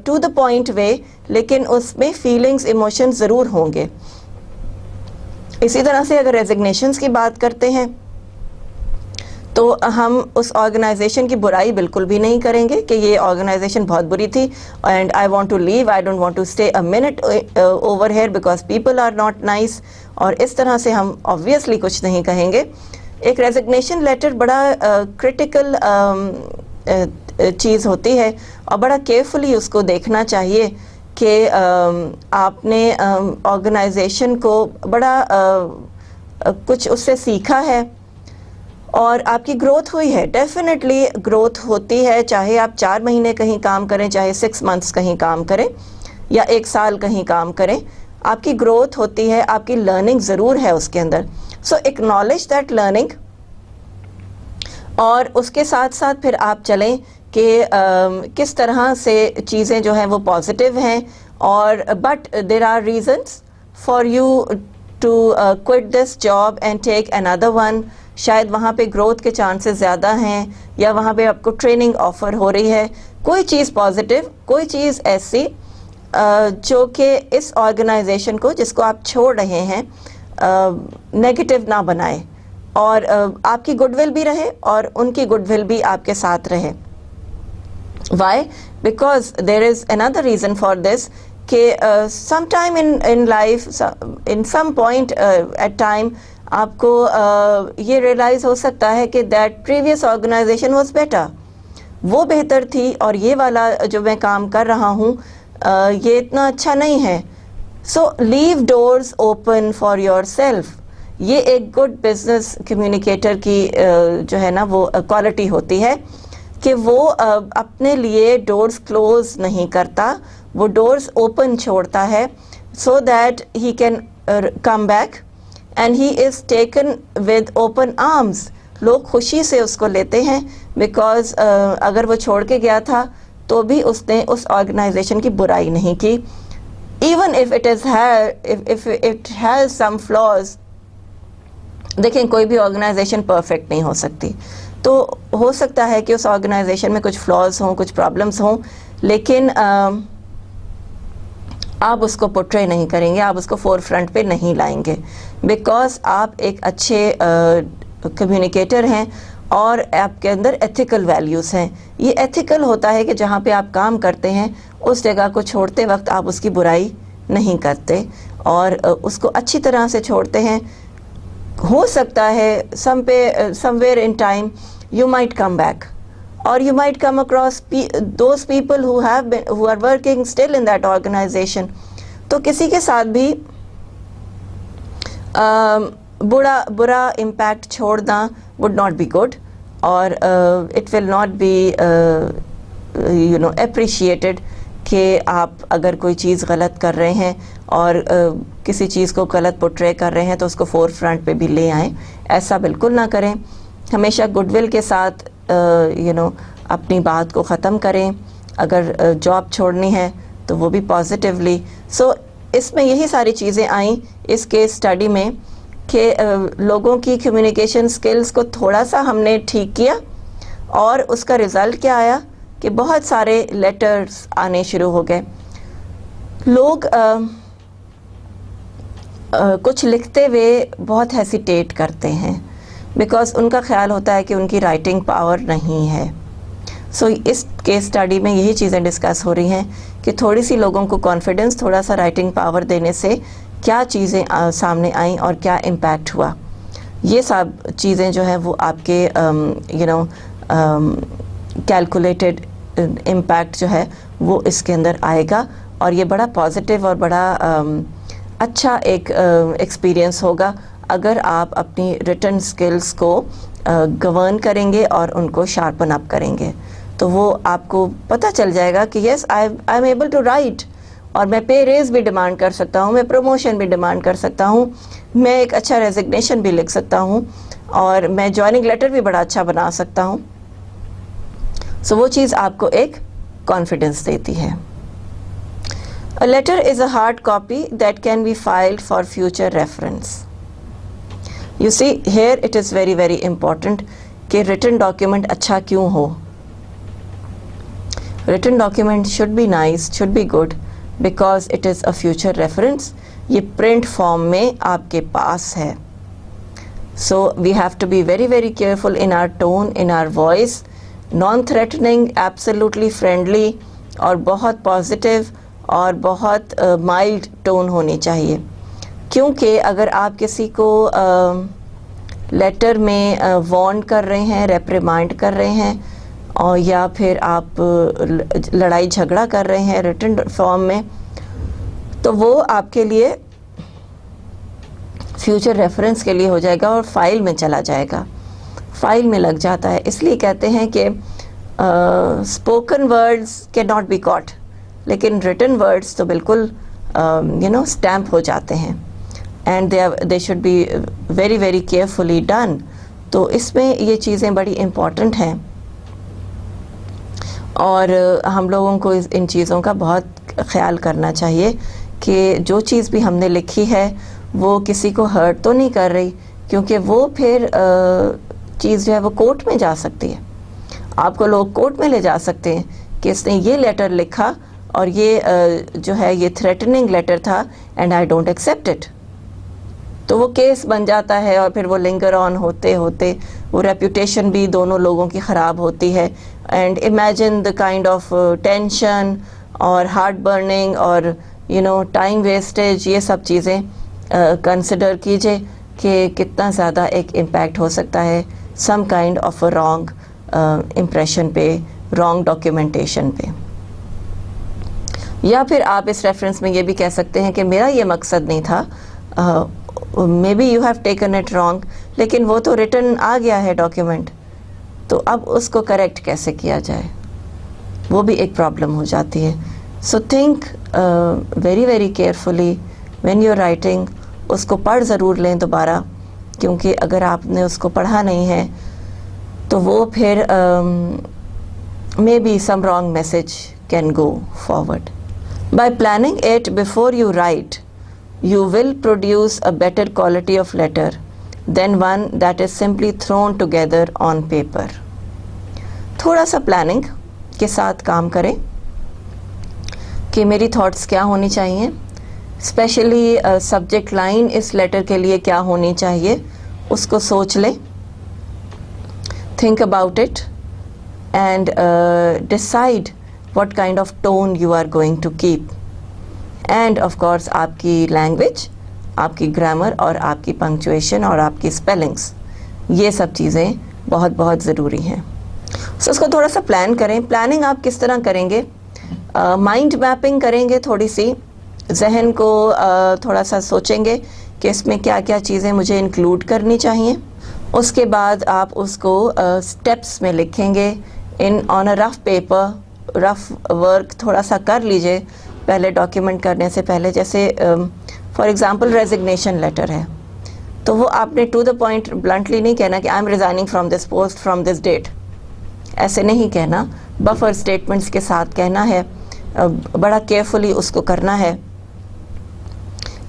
[SPEAKER 1] to the point way, لیکن اس میں فیلنگز ایموشنز ضرور ہوں گے. اسی طرح سے اگر ریزگنیشنز کی بات کرتے ہیں تو ہم اس آرگنائزیشن کی برائی بالکل بھی نہیں کریں گے کہ یہ آرگنائزیشن بہت بری تھی and I want to leave, I don't want to stay a minute over here because people are not nice, اور اس طرح سے ہم آبویسلی کچھ نہیں کہیں گے. ایک ریزگنیشن لیٹر بڑا کرٹیکل چیز ہوتی ہے اور بڑا کیئرفلی اس کو دیکھنا چاہیے کہ آپ نے آرگنائزیشن کو بڑا کچھ اس سے سیکھا ہے اور آپ کی گروتھ ہوئی ہے. ڈیفینیٹلی گروتھ ہوتی ہے، چاہے آپ 4 مہینے کہیں کام کریں، چاہے 6 months کہیں کام کریں یا 1 سال کہیں کام کریں، آپ کی گروتھ ہوتی ہے، آپ کی لرننگ ضرور ہے اس کے اندر. سو ایکنالج دیٹ لرننگ، اور اس کے ساتھ ساتھ پھر آپ چلیں کہ کس طرح سے چیزیں جو ہیں وہ پازیٹیو ہیں، اور but there are reasons for you to quit this job and take another one. شاید وہاں پہ گروتھ کے چانسز زیادہ ہیں، یا وہاں پہ آپ کو ٹریننگ آفر ہو رہی ہے. کوئی چیز پازیٹیو، کوئی چیز ایسی جو کہ اس آرگنائزیشن کو جس کو آپ چھوڑ رہے ہیں نیگیٹو نہ بنائے، اور آپ کی گڈ ول بھی رہے اور ان کی گڈ ول بھی آپ کے ساتھ رہے. Why? Because there is another reason for this کہ some time in life, in some point at time آپ کو یہ ریئلائز ہو سکتا ہے کہ that previous organisation was better, وہ بہتر تھی، اور یہ والا جو میں کام کر رہا ہوں یہ اتنا اچھا نہیں ہے. So leave doors open for yourself. یہ ایک گڈ بزنس کمیونیکیٹر کی جو ہے نا وہ کوالٹی ہوتی ہے کہ وہ اپنے لیے ڈورز کلوز نہیں کرتا، وہ ڈورز اوپن چھوڑتا ہے so that he can come back and he is taken with open arms. لوگ خوشی سے اس کو لیتے ہیں بیکاز اگر وہ چھوڑ کے گیا تھا تو بھی اس نے اس آرگنائزیشن کی برائی نہیں کی، even if it has some flaws. دیکھیں کوئی بھی آرگنائزیشن پرفیکٹ نہیں ہو سکتی، تو ہو سکتا ہے کہ اس آرگنائزیشن میں کچھ فلاز ہوں، کچھ پرابلمس ہوں، لیکن آپ اس کو پورٹرے نہیں کریں گے، آپ اس کو فور فرنٹ پہ نہیں لائیں گے، بیکاز آپ ایک اچھے کمیونیکیٹر ہیں اور آپ کے اندر ایتھیکل ویلیوز ہیں. یہ ایتھیکل ہوتا ہے کہ جہاں پہ آپ کام کرتے ہیں اس جگہ کو چھوڑتے وقت آپ اس کی برائی نہیں کرتے اور اس کو اچھی طرح سے چھوڑتے ہیں. ہو سکتا ہے somewhere in time you might come back, or you might come across those people who are working still in that organization. تو کسی کے ساتھ بھی برا امپیکٹ چھوڑنا would not be good, اور it will not be appreciated کہ آپ اگر کوئی چیز غلط کر رہے ہیں اور کسی چیز کو غلط پورٹرے کر رہے ہیں تو اس کو فور فرنٹ پہ بھی لے آئیں. ایسا بالکل نہ کریں. ہمیشہ گڈ ول کے ساتھ اپنی بات کو ختم کریں. اگر جاب چھوڑنی ہے تو وہ بھی پازیٹیولی. سو اس میں یہی ساری چیزیں آئیں اس کیس اسٹڈی میں کہ لوگوں کی کمیونیکیشن سکلز کو تھوڑا سا ہم نے ٹھیک کیا اور اس کا رزلٹ کیا آیا کہ بہت سارے لیٹرز آنے شروع ہو گئے. لوگ کچھ لکھتے ہوئے بہت ہیسیٹیٹ کرتے ہیں بیکاز ان کا خیال ہوتا ہے کہ ان کی رائٹنگ پاور نہیں ہے. سو اس کیس اسٹڈی میں یہی چیزیں ڈسکس ہو رہی ہیں کہ تھوڑی سی لوگوں کو کانفیڈنس, تھوڑا سا رائٹنگ پاور دینے سے کیا چیزیں سامنے آئیں اور کیا امپیکٹ ہوا. یہ سب چیزیں جو ہیں وہ آپ کے کیلکولیٹڈ امپیکٹ جو ہے وہ اس کے اندر آئے گا اور یہ بڑا پازیٹیو اور بڑا اچھا ایک ایکسپیرئنس ہوگا اگر آپ اپنی ریٹن سکلز کو گورن کریں گے اور ان کو شارپن اپ کریں گے. تو وہ آپ کو پتہ چل جائے گا کہ yes I am able to write, اور میں پے ریز بھی ڈیمانڈ کر سکتا ہوں, میں پروموشن بھی ڈیمانڈ کر سکتا ہوں, میں ایک اچھا ریزگنیشن بھی لکھ سکتا ہوں, اور میں جوائننگ لیٹر بھی بڑا اچھا بنا سکتا ہوں. سو وہ چیز آپ کو ایک کانفیڈنس دیتی ہے. A letter is a hard copy that can be filed for future reference. You see, here it is very very important کہ written document اچھا کیوں ہو. Written document should be nice, should be good because it is a future reference. یہ print form میں آپ کے پاس ہے. So we have to be very very careful in our tone, in our voice, non-threatening, absolutely friendly اور بہت positive اور بہت mild tone ہونی چاہیے. کیونکہ اگر آپ کسی کو لیٹر میں وارن کر رہے ہیں, ریپریمانڈ کر رہے ہیں, اور یا پھر آپ لڑائی جھگڑا کر رہے ہیں ریٹن فارم میں, تو وہ آپ کے لیے فیوچر ریفرنس کے لیے ہو جائے گا اور فائل میں چلا جائے گا, فائل میں لگ جاتا ہے. اس لیے کہتے ہیں کہ spoken words can not be caught, لیکن ریٹن ورڈز تو بالکل اسٹیمپ ہو جاتے ہیں, and they should be very very carefully done. تو اس میں یہ چیزیں بڑی امپورٹنٹ ہیں, اور ہم لوگوں کو ان چیزوں کا بہت خیال کرنا چاہیے کہ جو چیز بھی ہم نے لکھی ہے وہ کسی کو ہرٹ تو نہیں کر رہی, کیونکہ وہ پھر چیز جو ہے وہ کورٹ میں جا سکتی ہے. آپ کو لوگ کورٹ میں لے جا سکتے ہیں کہ اس نے یہ لیٹر لکھا اور یہ جو ہے یہ تھریٹننگ لیٹر تھا and I don't accept it. تو وہ کیس بن جاتا ہے, اور پھر وہ لنگر آن ہوتے ہوتے وہ ریپوٹیشن بھی دونوں لوگوں کی خراب ہوتی ہے. And imagine the kind of tension اور ہارٹ برننگ اور ٹائم ویسٹیج, یہ سب چیزیں کنسیڈر کیجئے کہ کتنا زیادہ ایک امپیکٹ ہو سکتا ہے some kind of a wrong impression پہ, رانگ ڈاکیومنٹیشن پہ. یا پھر آپ اس ریفرنس میں یہ بھی کہہ سکتے ہیں کہ میرا یہ مقصد نہیں تھا, maybe you have taken it wrong, لیکن وہ تو ریٹن آ گیا ہے ڈاکیومنٹ, تو اب اس کو کریکٹ کیسے کیا جائے, وہ بھی ایک پرابلم ہو جاتی ہے. So think very very carefully when you are writing. اس کو پڑھ ضرور لیں دوبارہ, کیونکہ اگر آپ نے اس کو پڑھا نہیں ہے تو وہ پھر maybe some wrong message can go forward. By planning it before you write, you will produce a better quality of letter than one that is simply thrown together on paper. تھوڑا سا planning کے ساتھ کام کریں کہ میری thoughts کیا ہونی چاہیے, اسپیشلی سبجیکٹ لائن اس لیٹر کے لیے کیا ہونی چاہیے, اس کو سوچ لیں, think about it and decide what kind of tone you are going to keep. And of course آپ کی لینگویج, آپ کی گرامر اور آپ کی پنکچویشن اور آپ کی اسپیلنگس, یہ سب چیزیں بہت بہت ضروری ہیں. سو اس کو تھوڑا سا پلان کریں. پلاننگ آپ کس طرح کریں گے؟ مائنڈ میپنگ کریں گے, تھوڑی سی ذہن کو تھوڑا سا سوچیں گے کہ اس میں کیا کیا چیزیں مجھے انکلوڈ کرنی چاہیے. اس کے بعد آپ اس کو اسٹیپس میں لکھیں گے آن اے رف پیپر. رف ورک تھوڑا سا کر لیجئے پہلے ڈاکیومنٹ کرنے سے پہلے. جیسے فار ایگزامپل ریزگنیشن لیٹر ہے, تو وہ آپ نے ٹو دا پوائنٹ بلنٹلی نہیں کہنا کہ I am resigning from this post from this date, ایسے نہیں کہنا, بفر اسٹیٹمنٹس کے ساتھ کہنا ہے, بڑا کیئرفلی اس کو کرنا ہے.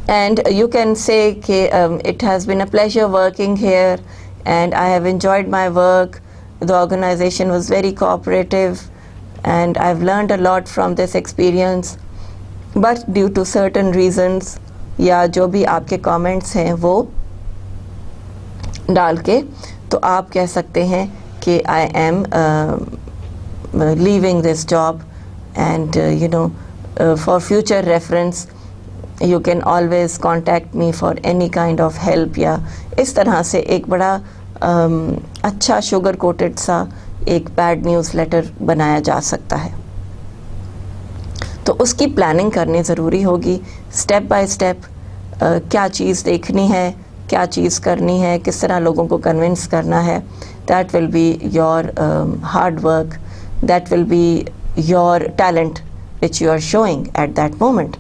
[SPEAKER 1] اینڈ یو کین سے کہ it has been a pleasure working here and I have enjoyed my work, the organization was very cooperative and I've learned a lot from this experience, but due to certain reasons, یا جو بھی آپ کے comments ہیں وہ ڈال کے تو آپ کہہ سکتے ہیں کہ I am leaving this job and for future reference you can always contact me for any kind of help. یا اس طرح سے ایک بڑا اچھا شوگر کوٹڈ سا ایک بیڈ نیوز لیٹر بنایا جا سکتا ہے. تو اس کی پلاننگ کرنی ضروری ہوگی, اسٹیپ بائی اسٹیپ کیا چیز دیکھنی ہے, کیا چیز کرنی ہے, کس طرح لوگوں کو کنونس کرنا ہے. That will be your hard work, that will be your talent which you are showing at that moment.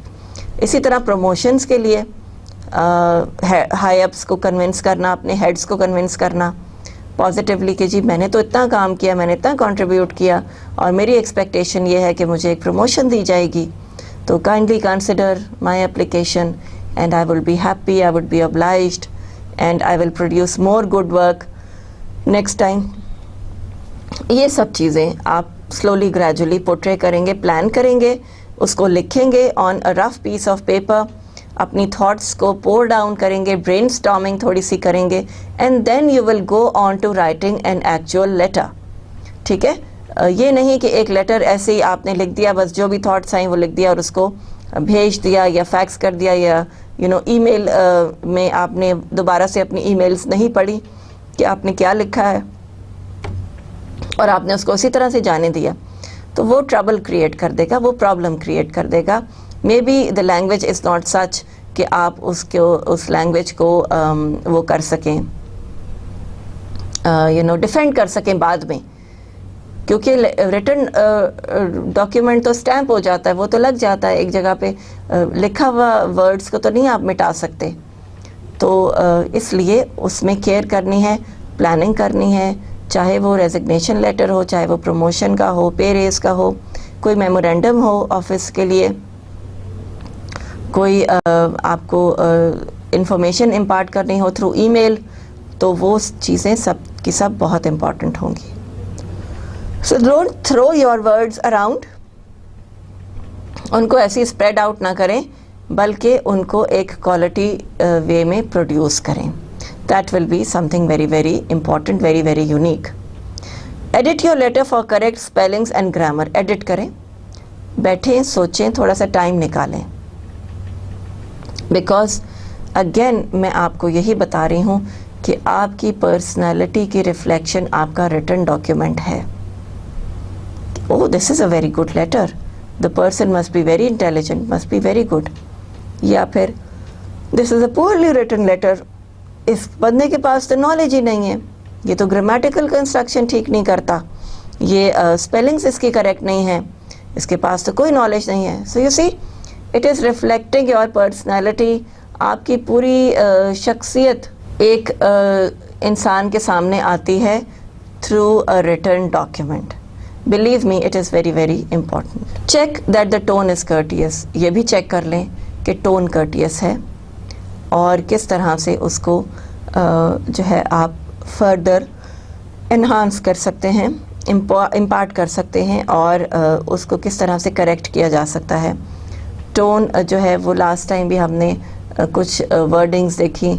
[SPEAKER 1] اسی طرح پروموشنس کے لیے ہائی اپس کو کنونس کرنا, اپنے ہیڈس کو کنونس کرنا پازیٹیولی کہ جی میں نے تو اتنا کام کیا, میں نے اتنا کنٹریبیوٹ کیا اور میری ایکسپیکٹیشن یہ ہے کہ مجھے ایک پروموشن دی جائے گی, تو kindly consider my application and I will be happy, I would be obliged and I will produce more good work next time. یہ سب چیزیں آپ slowly gradually portray کریں گے, plan کریں گے, اس کو لکھیں گے on a rough piece of paper, اپنی تھاٹس کو pour down کریں گے, برین اسٹارمنگ تھوڑی سی کریں گے, and then you will go on to writing an actual letter. ٹھیک ہے, یہ نہیں کہ ایک لیٹر ایسے ہی آپ نے لکھ دیا, بس جو بھی تھاٹس آئیں وہ لکھ دیا اور اس کو بھیج دیا یا فیکس کر دیا, یا ای میل میں آپ نے دوبارہ سے اپنی ای میلز نہیں پڑھی کہ آپ نے کیا لکھا ہے اور آپ نے اس کو اسی طرح سے جانے دیا, تو وہ ٹربل کریٹ کر دے گا, وہ پرابلم کریٹ کر دے گا. Maybe the language is not such کہ آپ اس لینگویج کو وہ کر سکیں, ڈیفینڈ کر سکیں بعد میں, کیونکہ ریٹن ڈاکیومنٹ تو اسٹیمپ ہو جاتا ہے, وہ تو لگ جاتا ہے ایک جگہ پہ, لکھا ہوا ورڈز کو تو نہیں آپ مٹا سکتے. تو اس لیے اس میں کیئر کرنی ہے, پلاننگ کرنی ہے, چاہے وہ ریزگنیشن لیٹر ہو, چاہے وہ پروموشن کا ہو, پے ریز کا ہو, کوئی میمورینڈم ہو آفس کے لیے, کوئی آپ کو انفارمیشن امپارٹ کرنی ہو تھرو ای میل, تو وہ چیزیں سب کی سب بہت امپورٹنٹ ہوں گی. So don't throw your words around, ان کو ایسی اسپریڈ آؤٹ نہ کریں, بلکہ ان کو ایک کوالٹی وے میں پروڈیوس کریں. That will be something very very important, very very unique. Edit your letter for correct spellings and grammar. Edit کریں, بیٹھیں, سوچیں, تھوڑا سا ٹائم نکالیں, بیکاز اگین میں آپ کو یہی بتا رہی ہوں کہ آپ کی پرسنالٹی کی ریفلیکشن آپ کا ریٹن ڈاکیومنٹ ہے. Oh, this is a very good letter. The person must be very intelligent, must be very good. یا پھر this is a poorly written letter. اس بندے کے پاس تو نالج ہی نہیں ہے, یہ تو گرامیٹیکل کنسٹرکشن ٹھیک نہیں کرتا, یہ اسپیلنگس اس کی کریکٹ نہیں ہے, اس کے پاس تو کوئی نالج نہیں ہے. So you see, it is reflecting your personality. آپ کی پوری شخصیت ایک انسان کے سامنے آتی ہے through a written document. Believe me, it is very very important. Check that the tone is courteous. یہ بھی چیک کر لیں کہ ٹون courteous ہے, اور کس طرح سے اس کو جو ہے آپ فردر انہانس کر سکتے ہیں, امپارٹ کر سکتے ہیں, اور اس کو کس طرح سے کریکٹ کیا جا سکتا ہے. ٹون جو ہے وہ لاسٹ ٹائم بھی ہم نے کچھ ورڈنگز دیکھی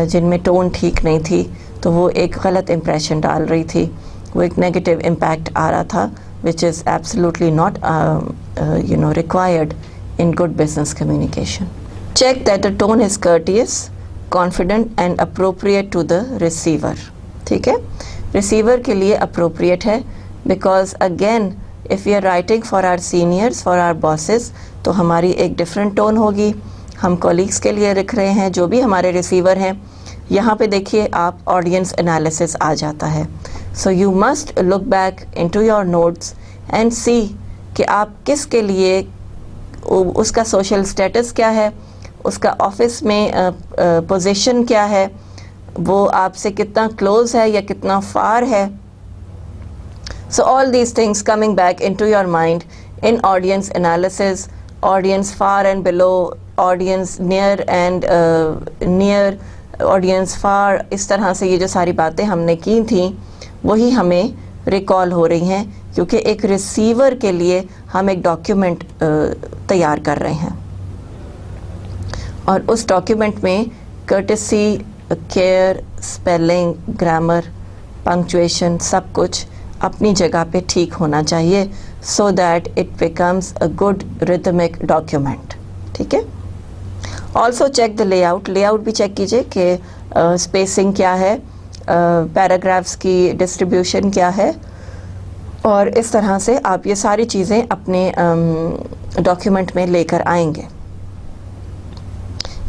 [SPEAKER 1] جن میں ٹون ٹھیک نہیں تھی, تو وہ ایک غلط امپریشن ڈال رہی تھی, وہ ایک نیگیٹو امپیکٹ آ رہا تھا, which is absolutely not required in good business communication. Check that the tone is courteous, confident and appropriate to the receiver. ٹھیک ہے, receiver کے لیے appropriate ہے, because again if we are writing for our seniors, for our bosses, تو ہماری ایک different tone ہوگی. ہم کولیگس کے لیے لکھ رہے ہیں جو بھی ہمارے ریسیور ہیں. یہاں پہ دیکھیے آپ آڈینس انالیسس آ جاتا ہے. So you must look back into your notes and see کہ آپ کس کے لیے, اس کا سوشل اسٹیٹس کیا ہے, اس کا آفس میں پوزیشن کیا ہے, وہ آپ سے کتنا کلوز ہے یا کتنا فار ہے. So all these things coming back into your mind in audience analysis, audience far and below, audience near and near, audience far, اس طرح سے یہ جو ساری باتیں ہم نے کی تھیں وہی ہمیں ریکال ہو رہی ہیں, کیونکہ ایک ریسیور کے لیے ہم ایک ڈاکیومنٹ تیار کر رہے ہیں, اور اس ڈاکیومنٹ میں courtesy, care, spelling, grammar, punctuation, سب کچھ اپنی جگہ پہ ٹھیک ہونا چاہیے, so that it becomes a good rhythmic document. ٹھیک ہے. Also check the lay out. Lay out بھی چیک کیجیے کہ اسپیسنگ کیا ہے, پیراگرافس کی ڈسٹریبیوشن کیا ہے, اور اس طرح سے آپ یہ ساری چیزیں اپنے ڈاکیومنٹ میں لے کر آئیں گے.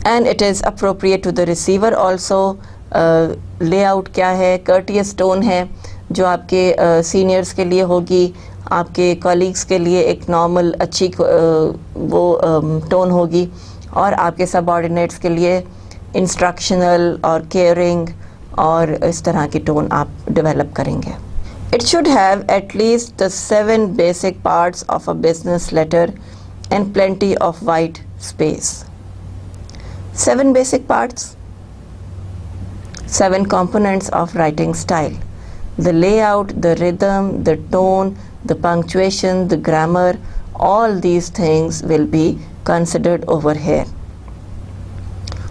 [SPEAKER 1] And it is appropriate to the receiver also. Layout کیا ہے, کرٹیس ٹون ہے جو آپ کے سینئرس کے لیے ہوگی, آپ کے کولیگس کے لیے ایک نارمل اچھی وہ ٹون ہوگی, اور آپ کے سب آرڈینیٹس کے لیے انسٹرکشنل اور کیئرنگ اور اس طرح کی ٹون آپ ڈیولپ کریں گے. It should have at least the 7 basic parts of a business letter and plenty of white space. 7 basic parts. 7 components of writing style: the layout, the rhythm, the tone, the punctuation, the grammar. All these things will be considered over here.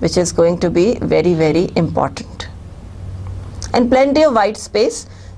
[SPEAKER 1] which is going to be very very important. And plenty of white space.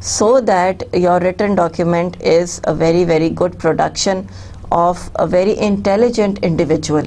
[SPEAKER 1] so that your written document is a very very good production of a very intelligent individual.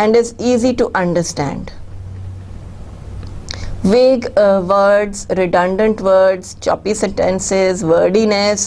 [SPEAKER 1] and is easy to understand. Vague words, redundant words, choppy sentences, wordiness,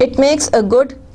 [SPEAKER 1] It makes a good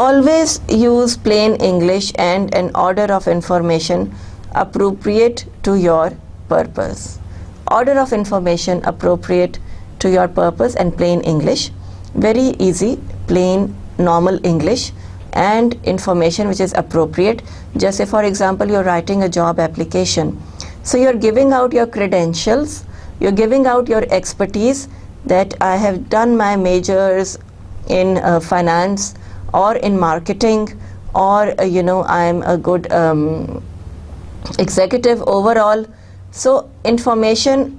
[SPEAKER 1] Always use plain English and an order of information appropriate to your purpose. Order of information appropriate to your purpose and plain English. Very easy, plain normal English and information which is appropriate. Just say for example you're writing a job application. So you're giving out your credentials, you're giving out your expertise that I have done my majors in finance or in marketing or I'm a good executive overall. So information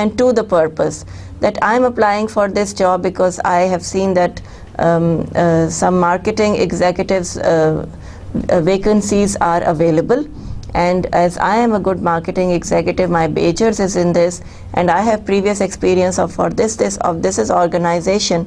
[SPEAKER 1] and to the purpose that I'm applying for this job because I have seen that some marketing executives vacancies are available and as I am a good marketing executive, my bachelor's is in this and I have previous experience of this is organization.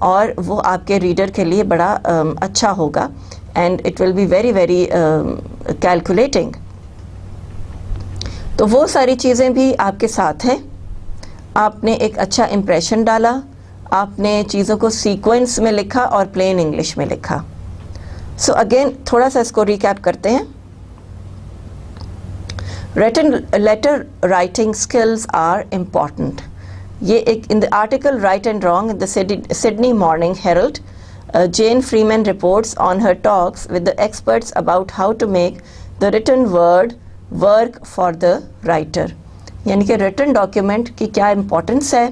[SPEAKER 1] اور وہ آپ کے reader کے لیے بڑا اچھا ہوگا and it will be very very calculating. تو وہ ساری چیزیں بھی آپ کے ساتھ ہیں. آپ نے ایک اچھا امپریشن ڈالا, آپ نے چیزوں کو سیکوینس میں لکھا اور پلین انگلش میں لکھا. سو اگین تھوڑا سا اس کو ریکیپ کرتے ہیں. Written letter writing skills are important. یہ ایک in the article Right and Wrong in the Sydney Morning Herald, Jane Freeman reports on her talks with the experts about how to make the written word work for the writer. یعنی کہ written document کی کیا importance ہے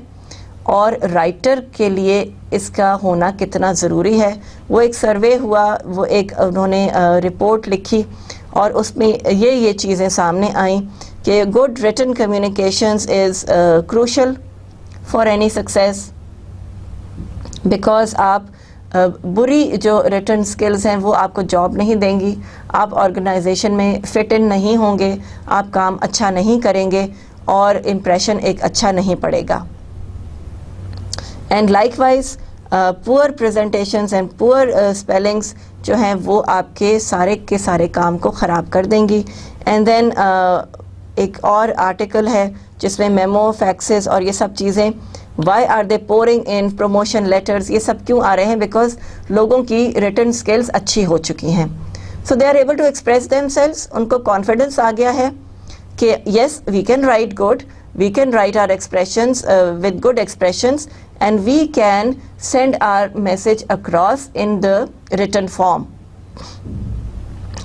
[SPEAKER 1] اور writer کے لیے اس کا ہونا کتنا ضروری ہے. وہ ایک سروے ہوا, وہ ایک انہوں نے رپورٹ لکھی اور اس میں یہ چیزیں سامنے آئیں کہ good return communications is crucial for any success, because آپ بری جو ریٹن سکلز ہیں وہ آپ کو جاب نہیں دیں گی, آپ آرگنائزیشن میں فٹ ان نہیں ہوں گے, آپ کام اچھا نہیں کریں گے اور امپریشن ایک اچھا نہیں پڑے گا. اینڈ لائک وائز پور پریزنٹیشنز اینڈ پور اسپیلنگس جو ہیں وہ آپ کے سارے کام کو خراب کر دیں گی. اینڈ دین ایک اور آرٹیکل ہے جس میں میمو, فیکسز اور یہ سب چیزیں, why are they pouring in promotion letters, یہ سب کیوں آ رہے ہیں؟ بیکاز لوگوں کی ریٹن سکلز اچھی ہو چکی ہیں. So they are able to express themselves, ان کو کانفیڈنس آ گیا ہے کہ yes we can write good, we can write our expressions with good expressions and we can send our message across in the written form.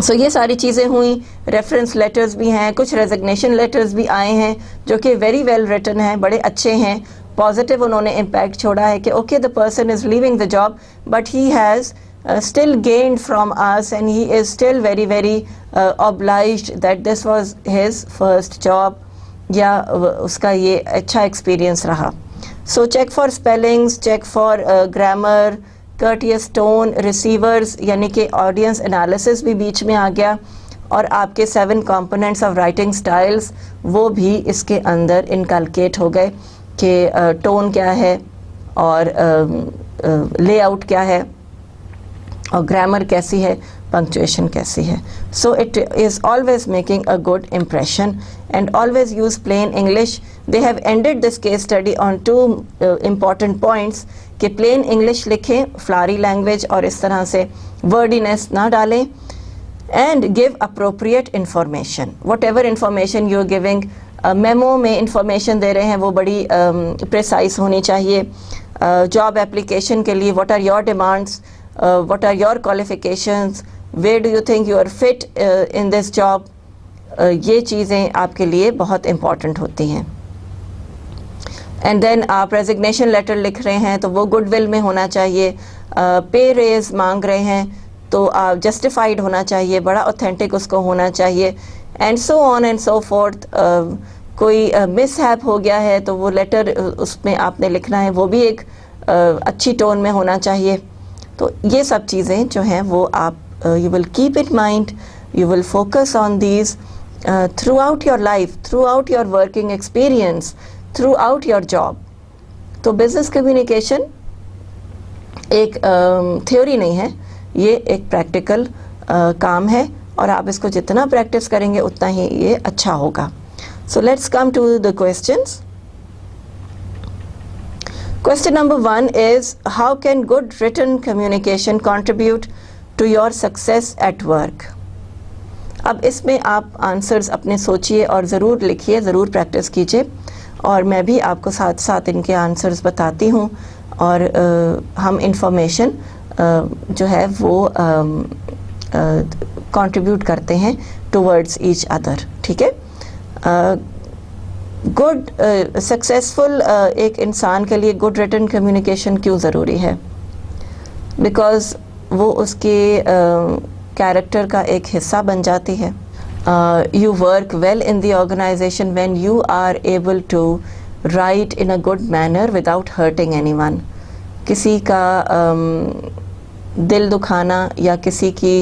[SPEAKER 1] So یہ ساری چیزیں ہوئیں. ریفرنس لیٹرز بھی ہیں, کچھ ریزگنیشن لیٹرز بھی آئے ہیں جو کہ ویری ویل ریٹن ہیں, بڑے اچھے ہیں, پازیٹیو انہوں نے امپیکٹ چھوڑا ہے کہ okay the person is leaving the job but he has still gained from us and he is still very very obliged that this was his first job, یا اس کا یہ اچھا ایکسپیرینس رہا. So check for spellings, check for grammar, courteous tone, receivers یعنی کہ audience analysis بھی بیچ میں آ گیا, اور آپ کے 7 کمپوننٹس آف رائٹنگ سٹائلز وہ بھی اس کے اندر انکلکیٹ ہو گئے کہ ٹون کیا ہے اور لے آؤٹ کیا ہے اور گرامر کیسی ہے, پنکچویشن کیسی ہے. So it is always making a good impression and always use plain English. They have ended this case study on 2 important points کہ plain English لکھیں, flowery language اور اس طرح سے wordiness نہ ڈالیں, and give appropriate information. Whatever information you are giving, memo میں information دے رہے ہیں وہ بڑی precise ہونی چاہیے. job application کے لیے what are your demands, what are your qualifications, where do you think you are fit in this job, یہ چیزیں آپ کے لیے بہت امپورٹنٹ ہوتی ہیں. اینڈ دین آپ ریزگنیشن لیٹر لکھ رہے ہیں تو وہ گڈ ول میں ہونا چاہیے. پے ریز مانگ رہے ہیں تو آپ جسٹیفائڈ ہونا چاہیے, بڑا اوتھینٹک اس کو ہونا چاہیے, and so on and so forth. کوئی مس ہیپ ہو گیا ہے تو وہ لیٹر اس میں آپ نے لکھنا ہے, وہ بھی ایک اچھی ٹون میں ہونا چاہیے. تو یہ سب چیزیں جو ہیں وہ آپ you will keep it mind, you will focus on these throughout your life, throughout your working experience, throughout your job. تو بزنس کمیونیکیشن ایک تھیوری نہیں ہے, یہ ایک پریکٹیکل کام ہے, اور آپ اس کو جتنا پریکٹس کریں گے اتنا ہی یہ اچھا ہوگا. So let's come to the questions. Question number 1 is, how can good written communication contribute to your success at work? اب اس میں آپ آنسرز اپنے سوچئے اور ضرور لکھیے, ضرور پریکٹس کیجئے, اور میں بھی آپ کو ساتھ ساتھ ان کے آنسرز بتاتی ہوں, اور ہم انفارمیشن جو ہے وہ کنٹریبیوٹ کرتے ہیں ٹورڈز ایچ ادر. ٹھیک ہے. گڈ سکسیزفل ایک انسان کے لیے گڈ ریٹن کمیونیکیشن کیوں ضروری ہے؟ بیکاز وہ اس کے کیریکٹر کا ایک حصہ بن جاتی ہے. You work well in the organization when you are able to write in a good manner without hurting any one. کسی کا دل دکھانا یا کسی کی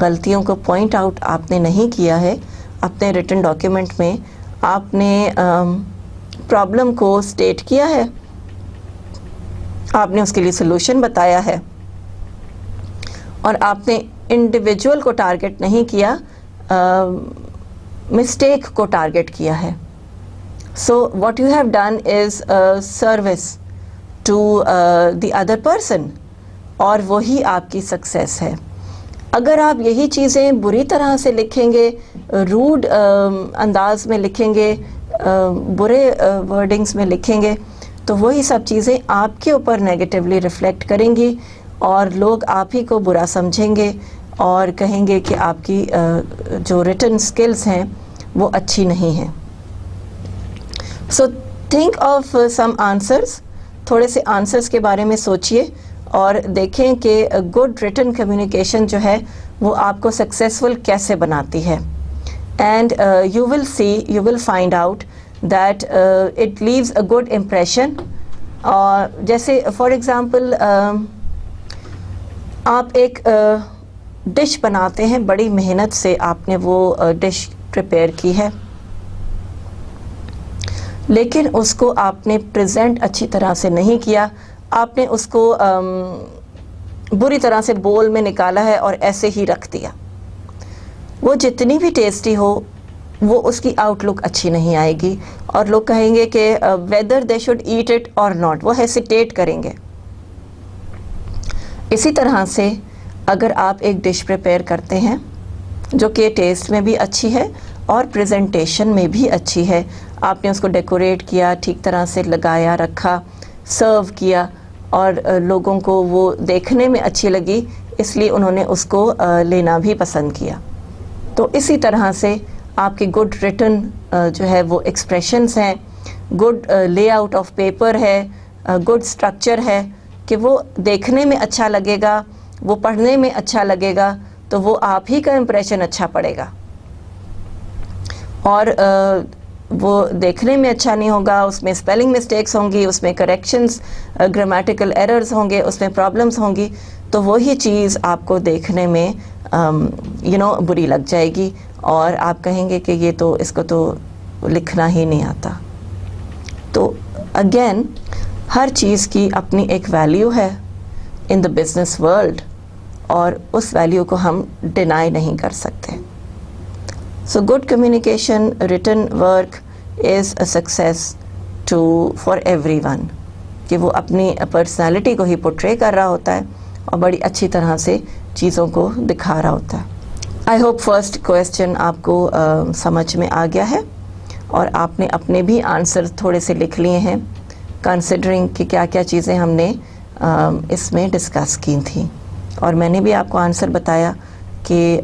[SPEAKER 1] غلطیوں کو پوائنٹ آؤٹ آپ نے نہیں کیا ہے اپنے ریٹن ڈاکیومنٹ میں. آپ نے پرابلم کو اسٹیٹ کیا ہے, آپ نے اس کے لیے سلوشن بتایا ہے اور آپ نے انڈیویجول کو ٹارگٹ نہیں کیا, مسٹیک کو ٹارگٹ کیا ہے. So what you have done is service to the other person, اور وہی آپ کی سکسیس ہے. اگر آپ یہی چیزیں بری طرح سے لکھیں گے, روڈ انداز میں لکھیں گے, برے ورڈنگز میں لکھیں گے, تو وہی سب چیزیں آپ کے اوپر نیگیٹیولی ریفلیکٹ کریں گی اور لوگ آپ ہی کو برا سمجھیں گے اور کہیں گے کہ آپ کی جو ریٹن سکلز ہیں وہ اچھی نہیں ہیں. So think of some answers, تھوڑے سے آنسرز کے بارے میں سوچئے اور دیکھیں کہ گڈ ریٹن کمیونیکیشن جو ہے وہ آپ کو سکسیزفل کیسے بناتی ہے. And you will find out that it leaves a good impression. جیسے فار ایگزامپل آپ ایک ڈش بناتے ہیں, بڑی محنت سے آپ نے وہ ڈش پریپیئر کی ہے, لیکن اس کو آپ نے پریزنٹ اچھی طرح سے نہیں کیا, آپ نے اس کو بری طرح سے بول میں نکالا ہے اور ایسے ہی رکھ دیا. وہ جتنی بھی ٹیسٹی ہو وہ اس کی آؤٹ لک اچھی نہیں آئے گی اور لوگ کہیں گے کہ whether they should eat it or not, وہ ہیسیٹیٹ کریں گے. اسی طرح سے اگر آپ ایک ڈش پریپیئر کرتے ہیں جو کہ ٹیسٹ میں بھی اچھی ہے اور پریزنٹیشن میں بھی اچھی ہے, آپ نے اس کو ڈیکوریٹ کیا, ٹھیک طرح سے لگایا رکھا, سرو کیا اور لوگوں کو وہ دیکھنے میں اچھی لگی, اس لیے انہوں نے اس کو لینا بھی پسند کیا. تو اسی طرح سے آپ کی گڈ ریٹن جو ہے وہ ایکسپریشنز ہیں, good lay out of paper ہے, گڈ اسٹرکچر ہے کہ وہ دیکھنے میں اچھا لگے گا, وہ پڑھنے میں اچھا لگے گا, تو وہ آپ ہی کا امپریشن اچھا پڑے گا. اور وہ دیکھنے میں اچھا نہیں ہوگا, اس میں اسپیلنگ مسٹیکس ہوں گی, اس میں کریکشنز, گرامیٹیکل ایررز ہوں گے, اس میں پرابلمس ہوں گی, تو وہی چیز آپ کو دیکھنے میں بری لگ جائے گی اور آپ کہیں گے کہ یہ تو اس کو تو لکھنا ہی نہیں آتا. تو اگین ہر چیز کی اپنی ایک ویلیو ہے ان دا بزنس ورلڈ اور اس ویلیو کو ہم ڈینائی نہیں کر سکتے. So good communication, return work is a success for every one, کہ وہ اپنی پرسنالٹی کو ہی پورٹرے کر رہا ہوتا ہے اور بڑی اچھی طرح سے چیزوں کو دکھا رہا ہوتا ہے. آئی ہوپ فرسٹ کویسچن آپ کو سمجھ میں آ گیا ہے اور آپ نے اپنے بھی آنسر تھوڑے سے لکھ لیے ہیں کنسیڈرنگ کہ کیا کیا چیزیں ہم نے اس میں ڈسکس کی تھیں, اور میں نے بھی آپ کو آنسر بتایا کہ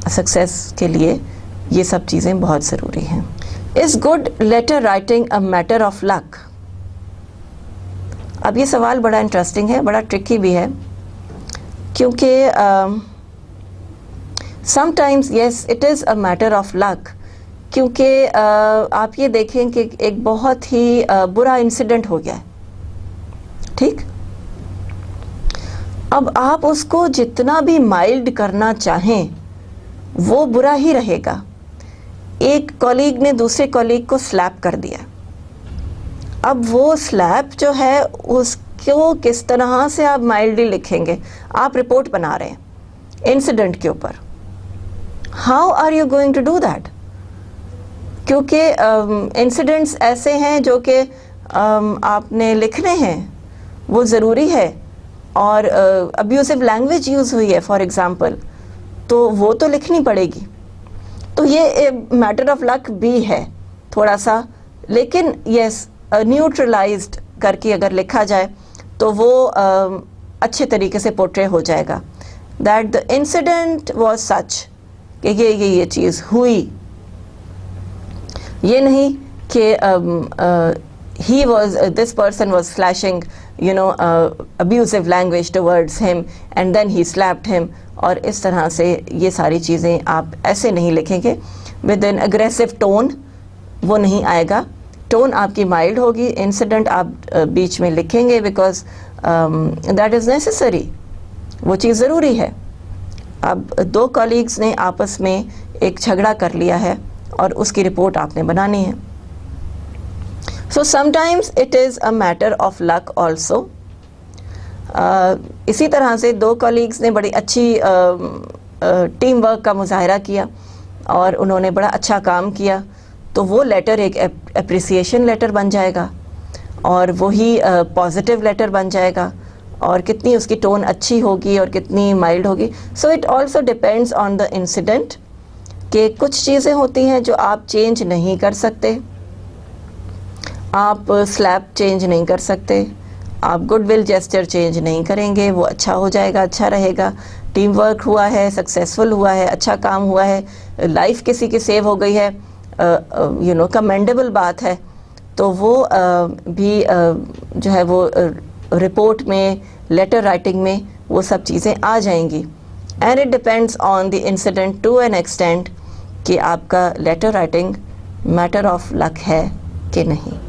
[SPEAKER 1] سکسیس کے لیے یہ سب چیزیں بہت ضروری ہیں. Is good letter writing a matter of luck? اب یہ سوال بڑا انٹرسٹنگ ہے, بڑا ٹرکی بھی ہے, کیونکہ sometimes yes it is a matter of luck, کیونکہ آپ یہ دیکھیں کہ ایک بہت ہی برا انسیڈنٹ ہو گیا ہے, ٹھیک, اب آپ اس کو جتنا بھی مائلڈ کرنا چاہیں وہ برا ہی رہے گا. ایک کولیگ نے دوسرے کولیگ کو سلیپ کر دیا, اب وہ سلیپ جو ہے اس کو کس طرح سے آپ مائلڈلی لکھیں گے؟ آپ رپورٹ بنا رہے ہیں انسیڈنٹ کے اوپر, how are you going to do that? کیونکہ انسیڈنٹس ایسے ہیں جو کہ آپ نے لکھنے ہیں, وہ ضروری ہے, اور ابیوزو لینگویج یوز ہوئی ہے فار ایگزامپل, تو وہ تو لکھنی پڑے گی. تو یہ میٹر آف لک بھی ہے تھوڑا سا, لیکن یس نیوٹرلائزڈ کر کے اگر لکھا جائے تو وہ اچھے طریقے سے پورٹرے ہو جائے گا that the incident was such, کہ یہ چیز ہوئی. یہ نہیں کہ this person was flashing abusive language towards him and then he slapped him, اور اس طرح سے یہ ساری چیزیں آپ ایسے نہیں لکھیں گے ود این اگریسو ٹون, وہ نہیں آئے گا. ٹون آپ کی مائلڈ ہوگی, انسیڈنٹ آپ بیچ میں لکھیں گے بیکاز دیٹ از نیسیسری, وہ چیز ضروری ہے. اب دو کولیگز نے آپس میں ایک جھگڑا کر لیا ہے اور اس کی رپورٹ آپ نے بنانی ہے. So sometimes it is a matter of luck also. اسی طرح سے دو کولیگز نے بڑی اچھی ٹیم ورک کا مظاہرہ کیا اور انہوں نے بڑا اچھا کام کیا، تو وہ لیٹر ایک اپریسیشن لیٹر بن جائے گا اور وہی پازیٹیو لیٹر بن جائے گا، اور کتنی اس کی ٹون اچھی ہوگی اور کتنی مائلڈ ہوگی. So it also depends on the incident کہ کچھ چیزیں ہوتی ہیں جو آپ چینج نہیں کر سکتے. آپ سلیپ چینج نہیں کر سکتے، آپ گڈ ول جیسچر چینج نہیں کریں گے، وہ اچھا ہو جائے گا، اچھا رہے گا. ٹیم ورک ہوا ہے، سکسیزفل ہوا ہے، اچھا کام ہوا ہے، لائف کسی کی سیو ہو گئی ہے، کمینڈیبل بات ہے، تو وہ بھی جو ہے وہ رپورٹ میں، لیٹر رائٹنگ میں وہ سب چیزیں آ جائیں گی. And it depends on the incident to an extent کہ آپ کا letter writing matter of luck ہے کہ نہیں.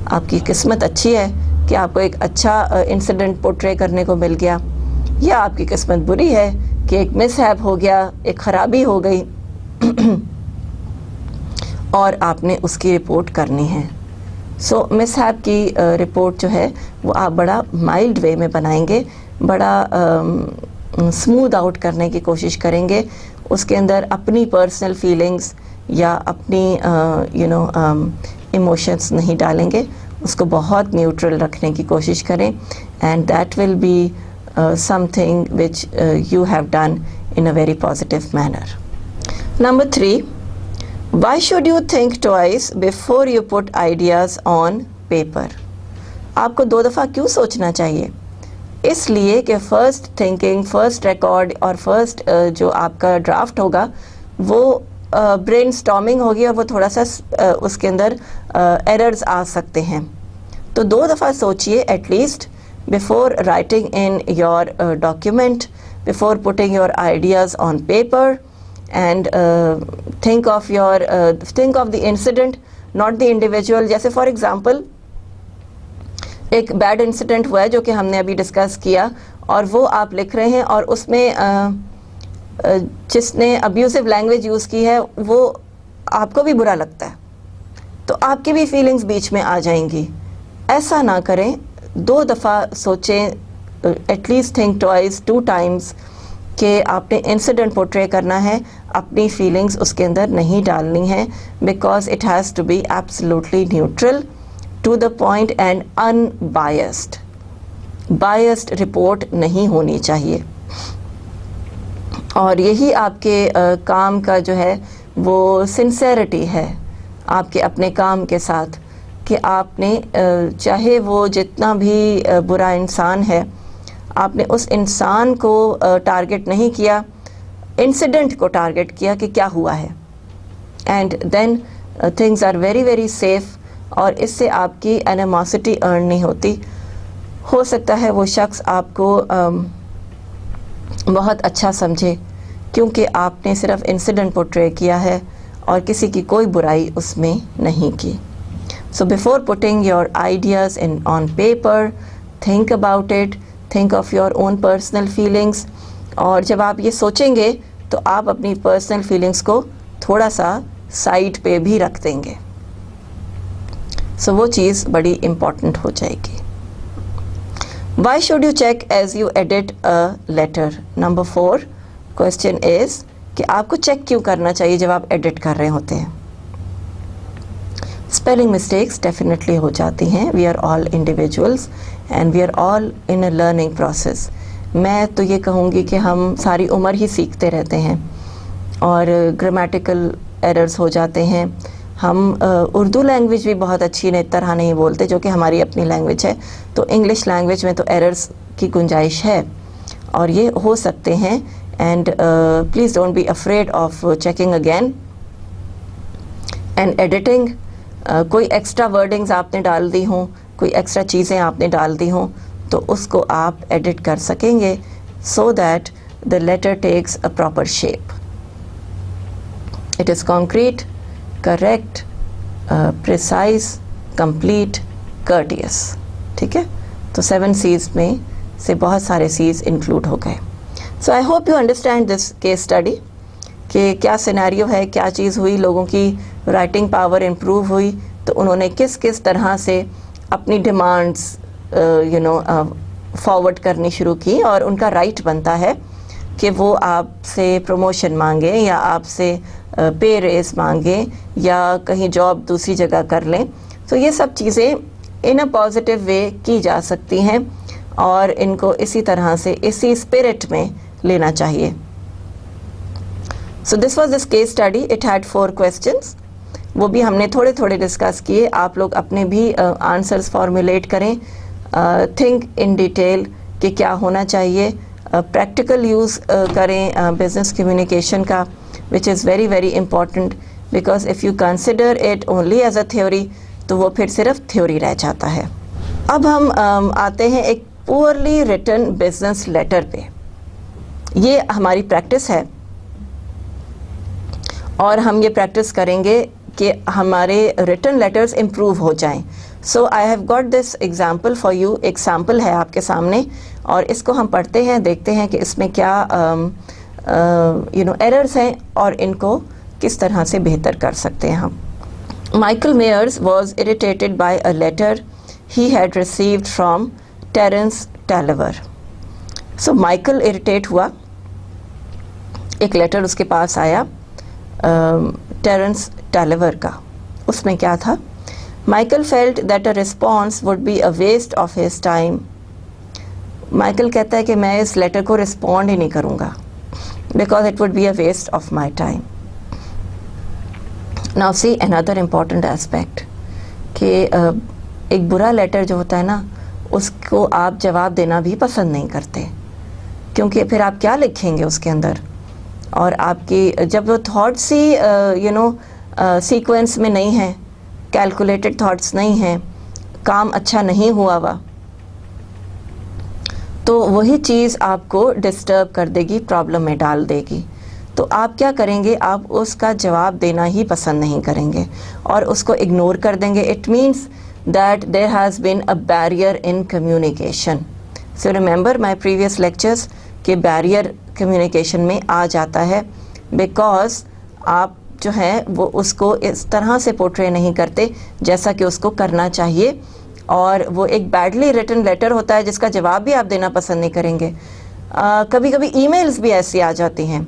[SPEAKER 1] آپ کی قسمت اچھی ہے کہ آپ کو ایک اچھا انسیڈنٹ پورٹرے کرنے کو مل گیا، یا آپ کی قسمت بری ہے کہ ایک مس ہیپ ہو گیا، ایک خرابی ہو گئی اور آپ نے اس کی رپورٹ کرنی ہے. سو مس ہیپ کی رپورٹ جو ہے وہ آپ بڑا مائلڈ وے میں بنائیں گے، بڑا اسموتھ آؤٹ کرنے کی کوشش کریں گے. اس کے اندر اپنی پرسنل فیلنگز یا اپنی ایموشنس نہیں ڈالیں گے، اس کو بہت نیوٹرل رکھنے کی کوشش کریں. And that will be something which you have done in a very positive manner. Number 3, why should you think twice before you put ideas on paper? آپ کو 2 دفعہ کیوں سوچنا چاہیے؟ اس لیے کہ فرسٹ تھنکنگ، فرسٹ ریکارڈ اور فرسٹ جو آپ کا ڈرافٹ ہوگا وہ برین اسٹارمنگ ہوگی، اور وہ تھوڑا سا اس کے اندر ایررز آ سکتے ہیں. تو 2 دفعہ سوچئے at least before writing in your document, before putting your ideas on paper, and think of the incident, not the individual. جیسے فار ایگزامپل ایک بیڈ انسیڈنٹ ہوا ہے جو کہ ہم نے ابھی ڈسکس کیا، اور وہ آپ لکھ رہے ہیں، اور اس میں جس نے ابیوزو لینگویج یوز کی ہے وہ آپ کو بھی برا لگتا ہے، تو آپ کی بھی فیلنگز بیچ میں آ جائیں گی. ایسا نہ کریں، 2 دفعہ سوچیں، at least think twice 2 times کہ آپ نے انسیڈنٹ پورٹرے کرنا ہے، اپنی فیلنگز اس کے اندر نہیں ڈالنی ہیں، because it has to be absolutely neutral, to the point and unbiased. Biased report نہیں ہونی چاہیے. اور یہی آپ کے کام کا جو ہے وہ سنسیریٹی ہے آپ کے اپنے کام کے ساتھ، کہ آپ نے چاہے وہ جتنا بھی برا انسان ہے، آپ نے اس انسان کو ٹارگٹ نہیں کیا، انسیڈنٹ کو ٹارگٹ کیا کہ کیا ہوا ہے. And then things are very very safe, اور اس سے آپ کی اینیموسٹی ارن نہیں ہوتی. ہو سکتا ہے وہ شخص آپ کو بہت اچھا سمجھے کیونکہ آپ نے صرف انسیڈنٹ پورٹرے کیا ہے اور کسی کی کوئی برائی اس میں نہیں کی. So before putting your ideas on paper, think about it, think of your own personal feelings. اور جب آپ یہ سوچیں گے تو آپ اپنی پرسنل فیلنگس کو تھوڑا سا سائڈ پہ بھی رکھ دیں گے. سو وہ چیز بڑی امپورٹنٹ ہو جائے گی. Why should you check as you edit a letter? Number 4 question is کہ آپ کو چیک کیوں کرنا چاہیے جب آپ ایڈٹ کر رہے ہوتے ہیں؟ اسپیلنگ مسٹیکس ڈیفینیٹلی ہو جاتی ہیں. We are all individuals and we are all in a learning process. میں تو یہ کہوں گی کہ ہم ساری عمر ہی سیکھتے رہتے ہیں، اور گرامیٹیکل ایررز ہو جاتے ہیں. ہم اردو لینگویج بھی بہت اچھی طرح نہیں بولتے جو کہ ہماری اپنی لینگویج ہے، تو انگلش لینگویج میں تو ایررز کی گنجائش ہے اور یہ ہو سکتے ہیں. And please don't be afraid of checking again and editing. کوئی ایکسٹرا ورڈنگز آپ نے ڈال دی ہوں، کوئی ایکسٹرا چیزیں آپ نے ڈال دی ہوں، تو اس کو آپ ایڈٹ کر سکیں گے so that the letter takes a proper shape. It is concrete, correct, precise, complete, courteous. ٹھیک ہے، تو 7 C's میں سے بہت سارے C's انکلوڈ ہو گئے. So I hope you understand this case study کہ کیا سینیریو ہے، کیا چیز ہوئی، لوگوں کی رائٹنگ پاور امپروو ہوئی. تو تو انہوں نے کس کس طرح سے اپنی ڈیمانڈس فارورڈ کرنی شروع کی، اور ان کا رائٹ بنتا ہے کہ وہ آپ سے پروموشن مانگیں یا آپ سے پے ریز مانگیں یا کہیں جاب دوسری جگہ کر لیں. تو یہ سب چیزیں ان اے پازیٹیو وے کی جا سکتی ہیں اور ان کو اسی طرح سے اسی اسپرٹ میں لینا چاہیے. So this was this case study. It had 4 questions. وہ بھی ہم نے تھوڑے تھوڑے ڈسکس کیے. آپ لوگ اپنے بھی آنسرز فارمولیٹ کریں. تھنک ان ڈیٹیل کہ کیا ہونا چاہیے. پریکٹیکل یوز کریں بزنس کمیونیکیشن کا, which is very very important, because if you consider it only as a theory تو وہ پھر صرف تھیوری رہ جاتا ہے. اب ہم آتے ہیں ایک پورلی ریٹن بزنس لیٹر پہ. یہ ہماری پریکٹس ہے اور ہم یہ پریکٹس کریں گے کہ ہمارے ریٹن لیٹرز امپروو ہو جائیں. So I have got this example for you. ایک سیمپل ہے آپ کے سامنے اور اس کو ہم پڑھتے ہیں, دیکھتے ہیں کہ اس میں کیا ایررز ہیں اور ان کو کس طرح سے بہتر کر سکتے ہیں ہم. Michael Myers was irritated by a letter he had received from Terence Taliaferro. So Michael irritate ہوا, ایک لیٹر اس کے پاس آیا ٹیرنس ٹیلیور کا. اس میں کیا تھا؟ Michael felt that a response would be a waste of his time. Michael کہتا ہے کہ میں اس لیٹر کو رسپونڈ ہی نہیں کروں گا because it would be a waste of my time. Now see another important aspect کہ ایک برا لیٹر جو ہوتا ہے نا, اس کو آپ جواب دینا بھی پسند نہیں کرتے, کیونکہ پھر آپ کیا لکھیں گے اس کے اندر, اور آپ کی جب وہ تھاٹس ہی سیکوینس میں نہیں ہیں, کیلکولیٹڈ تھاٹس نہیں ہیں, کام اچھا نہیں ہوا ہوا, تو وہی چیز آپ کو ڈسٹرب کر دے گی, پرابلم میں ڈال دے گی. تو آپ کیا کریں گے؟ آپ اس کا جواب دینا ہی پسند نہیں کریں گے اور اس کو اگنور کر دیں گے. It means that there has been a barrier in communication. So remember my previous lectures کہ بیریئر کمیونیکیشن میں آ جاتا ہے بیکاز آپ جو ہے وہ اس کو اس طرح سے پورٹرے نہیں کرتے جیسا کہ اس کو کرنا چاہیے, اور وہ ایک بیڈلی ریٹن لیٹر ہوتا ہے جس کا جواب بھی آپ دینا پسند نہیں کریں گے. کبھی کبھی ای میلز بھی ایسی آ جاتی ہیں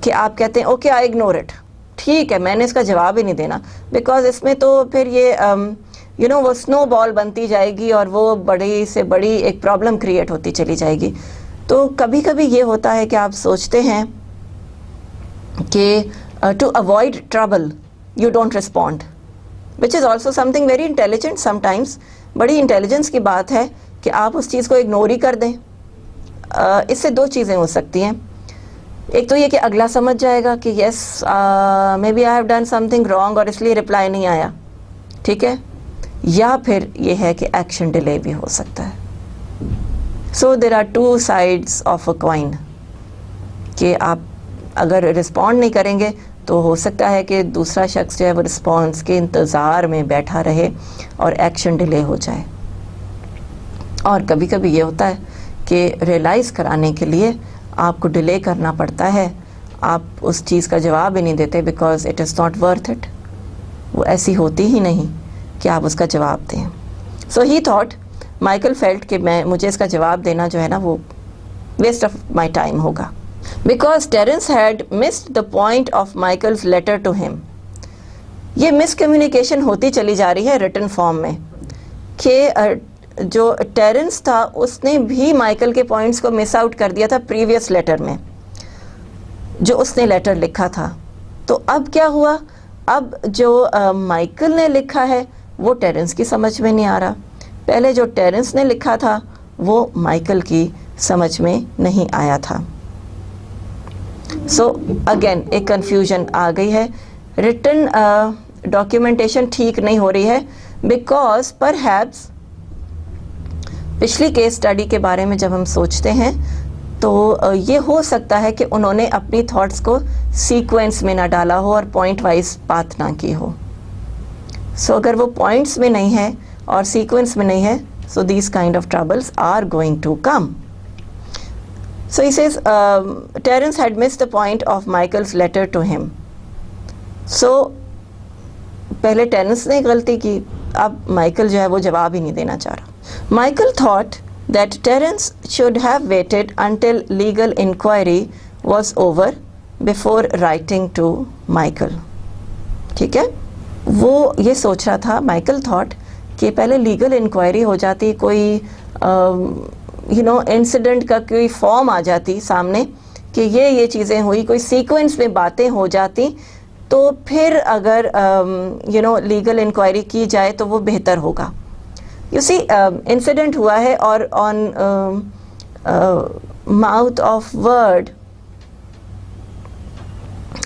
[SPEAKER 1] کہ آپ کہتے ہیں اوکے آئی اگنور اٹ, ٹھیک ہے میں نے اس کا جواب ہی نہیں دینا, بیکاز اس میں تو پھر یہ وہ سنو بال بنتی جائے گی اور وہ بڑی سے بڑی ایک پرابلم کریٹ ہوتی چلی جائے گی. تو کبھی کبھی یہ ہوتا ہے کہ آپ سوچتے ہیں کہ to avoid trouble you don't respond, which is also something very intelligent. Sometimes بڑی انٹیلیجنس کی بات ہے کہ آپ اس چیز کو اگنور ہی کر دیں. اس سے 2 چیزیں ہو سکتی ہیں. ایک تو یہ کہ اگلا سمجھ جائے گا کہ yes maybe I have done something wrong اور اس لیے رپلائی نہیں آیا, ٹھیک ہے, یا پھر یہ ہے کہ ایکشن ڈیلے بھی ہو سکتا ہے. So there are 2 sides of a coin کہ آپ اگر رسپونڈ نہیں کریں گے تو ہو سکتا ہے کہ دوسرا شخص جو ہے وہ رسپانس کے انتظار میں بیٹھا رہے اور ایکشن ڈیلے ہو جائے. اور کبھی کبھی یہ ہوتا ہے کہ ریئلائز کرانے کے لیے آپ کو ڈیلے کرنا پڑتا ہے, آپ اس چیز کا جواب ہی نہیں دیتے because it is not worth it. وہ ایسی ہوتی ہی نہیں کہ آپ اس کا جواب دیں. سو ہی تھاٹ, مائیکل فیلٹ کہ مجھے اس کا جواب دینا جو ہے نا وہ ویسٹ آف مائی ٹائم ہوگا, because Terence had missed the point of Michael's letter to him. یہ مس کمیونیکیشن ہوتی چلی جا رہی ہے ریٹن فارم میں کہ جو ٹیرنس تھا اس نے بھی مائیکل کے پوائنٹس کو مس آؤٹ کر دیا تھا پریویس لیٹر میں جو اس نے لیٹر لکھا تھا. تو اب کیا ہوا؟ اب جو مائیکل نے لکھا ہے وہ ٹیرنس کی سمجھ میں نہیں آ رہا, پہلے جو ٹیرنس نے لکھا تھا وہ مائیکل کی سمجھ میں نہیں آیا تھا. سو اگین ایک کنفیوژن آ گئی ہے. ریٹن ڈاکیومنٹیشن ٹھیک نہیں ہو رہی ہے بیکاز پر ہیپس پچھلی کیس اسٹڈی کے بارے میں جب ہم سوچتے ہیں تو یہ ہو سکتا ہے کہ انہوں نے اپنی تھاٹس کو سیکوینس میں نہ ڈالا ہو اور پوائنٹ وائز بات نہ کی ہو. سو اگر وہ پوائنٹس میں نہیں ہے اور سیکوینس میں نہیں ہے, so these kind of troubles are going to come. So he says Terence had missed the point of Michael's letter to him. So پہلے ٹیرنس نے غلطی کی, اب مائیکل جو ہے وہ جواب ہی نہیں دینا چاہ رہا. Michael thought that Terence should have waited until legal inquiry was over before writing to Michael. ٹھیک ہے, وہ یہ سوچ رہا تھا, مائیکل تھاٹ, کہ پہلے لیگل انکوائری ہو جاتی, کوئی انسیڈنٹ کا کوئی فارم آ جاتی سامنے کہ یہ چیزیں ہوئی, کوئی سیکوینس میں باتیں ہو جاتی, تو پھر اگر لیگل انکوائری کی جائے تو وہ بہتر ہوگا. یو سی انسیڈنٹ ہوا ہے, اور آن ماؤتھ آف ورڈ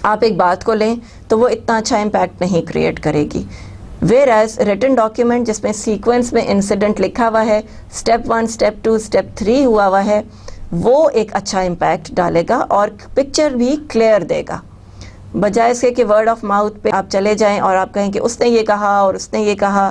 [SPEAKER 1] آپ ایک بات کو لیں تو وہ اتنا اچھا امپیکٹ نہیں کریٹ کرے گی. ویئر ایز ریٹن ڈاکیومنٹ جس میں سیکوینس میں انسیڈنٹ لکھا ہوا ہے, اسٹیپ 1, اسٹیپ 2, اسٹیپ 3 ہوا ہے, وہ ایک اچھا امپیکٹ ڈالے گا اور پکچر بھی کلیئر دے گا, بجائے اس کے کہ ورڈ آف ماؤتھ پہ آپ چلے جائیں اور آپ کہیں کہ اس نے یہ کہا اور اس نے یہ کہا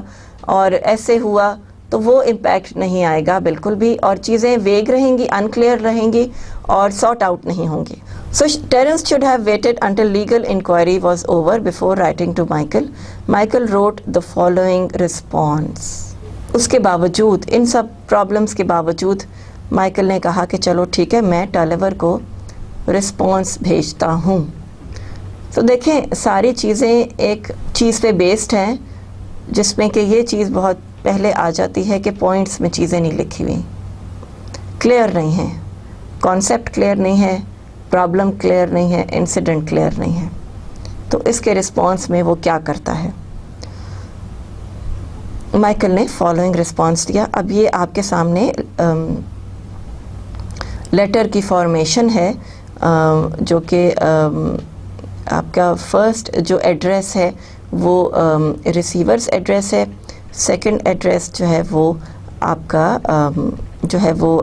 [SPEAKER 1] اور ایسے ہوا, تو وہ امپیکٹ نہیں آئے گا بالکل بھی, اور چیزیں ویگ رہیں گی, انکلیئر رہیں گی اور سارٹ آؤٹ نہیں ہوں گی. So Terence should have waited until legal inquiry was over before writing to Michael. Michael wrote the following response. اس کے باوجود, ان سب پرابلمس کے باوجود, مائیکل نے کہا کہ چلو ٹھیک ہے, میں ٹالیور کو رسپانس بھیجتا ہوں. تو دیکھیں ساری چیزیں ایک چیز پہ بیسڈ ہیں جس میں کہ یہ چیز بہت پہلے آ جاتی ہے کہ پوائنٹس میں چیزیں نہیں لکھی ہوئی, کلیئر نہیں ہیں, کانسیپٹ کلیئر نہیں ہے, پرابلم کلیئر نہیں ہے, انسیڈنٹ کلیئر نہیں ہے. تو اس کے رسپانس میں وہ کیا کرتا ہے, مائیکل نے فالوئنگ رسپانس دیا. اب یہ آپ کے سامنے لیٹر کی فارمیشن ہے, جو کہ آپ کا فرسٹ جو ایڈریس ہے وہ ریسیورس ایڈریس ہے, سیکنڈ ایڈریس جو ہے وہ آپ کا جو ہے وہ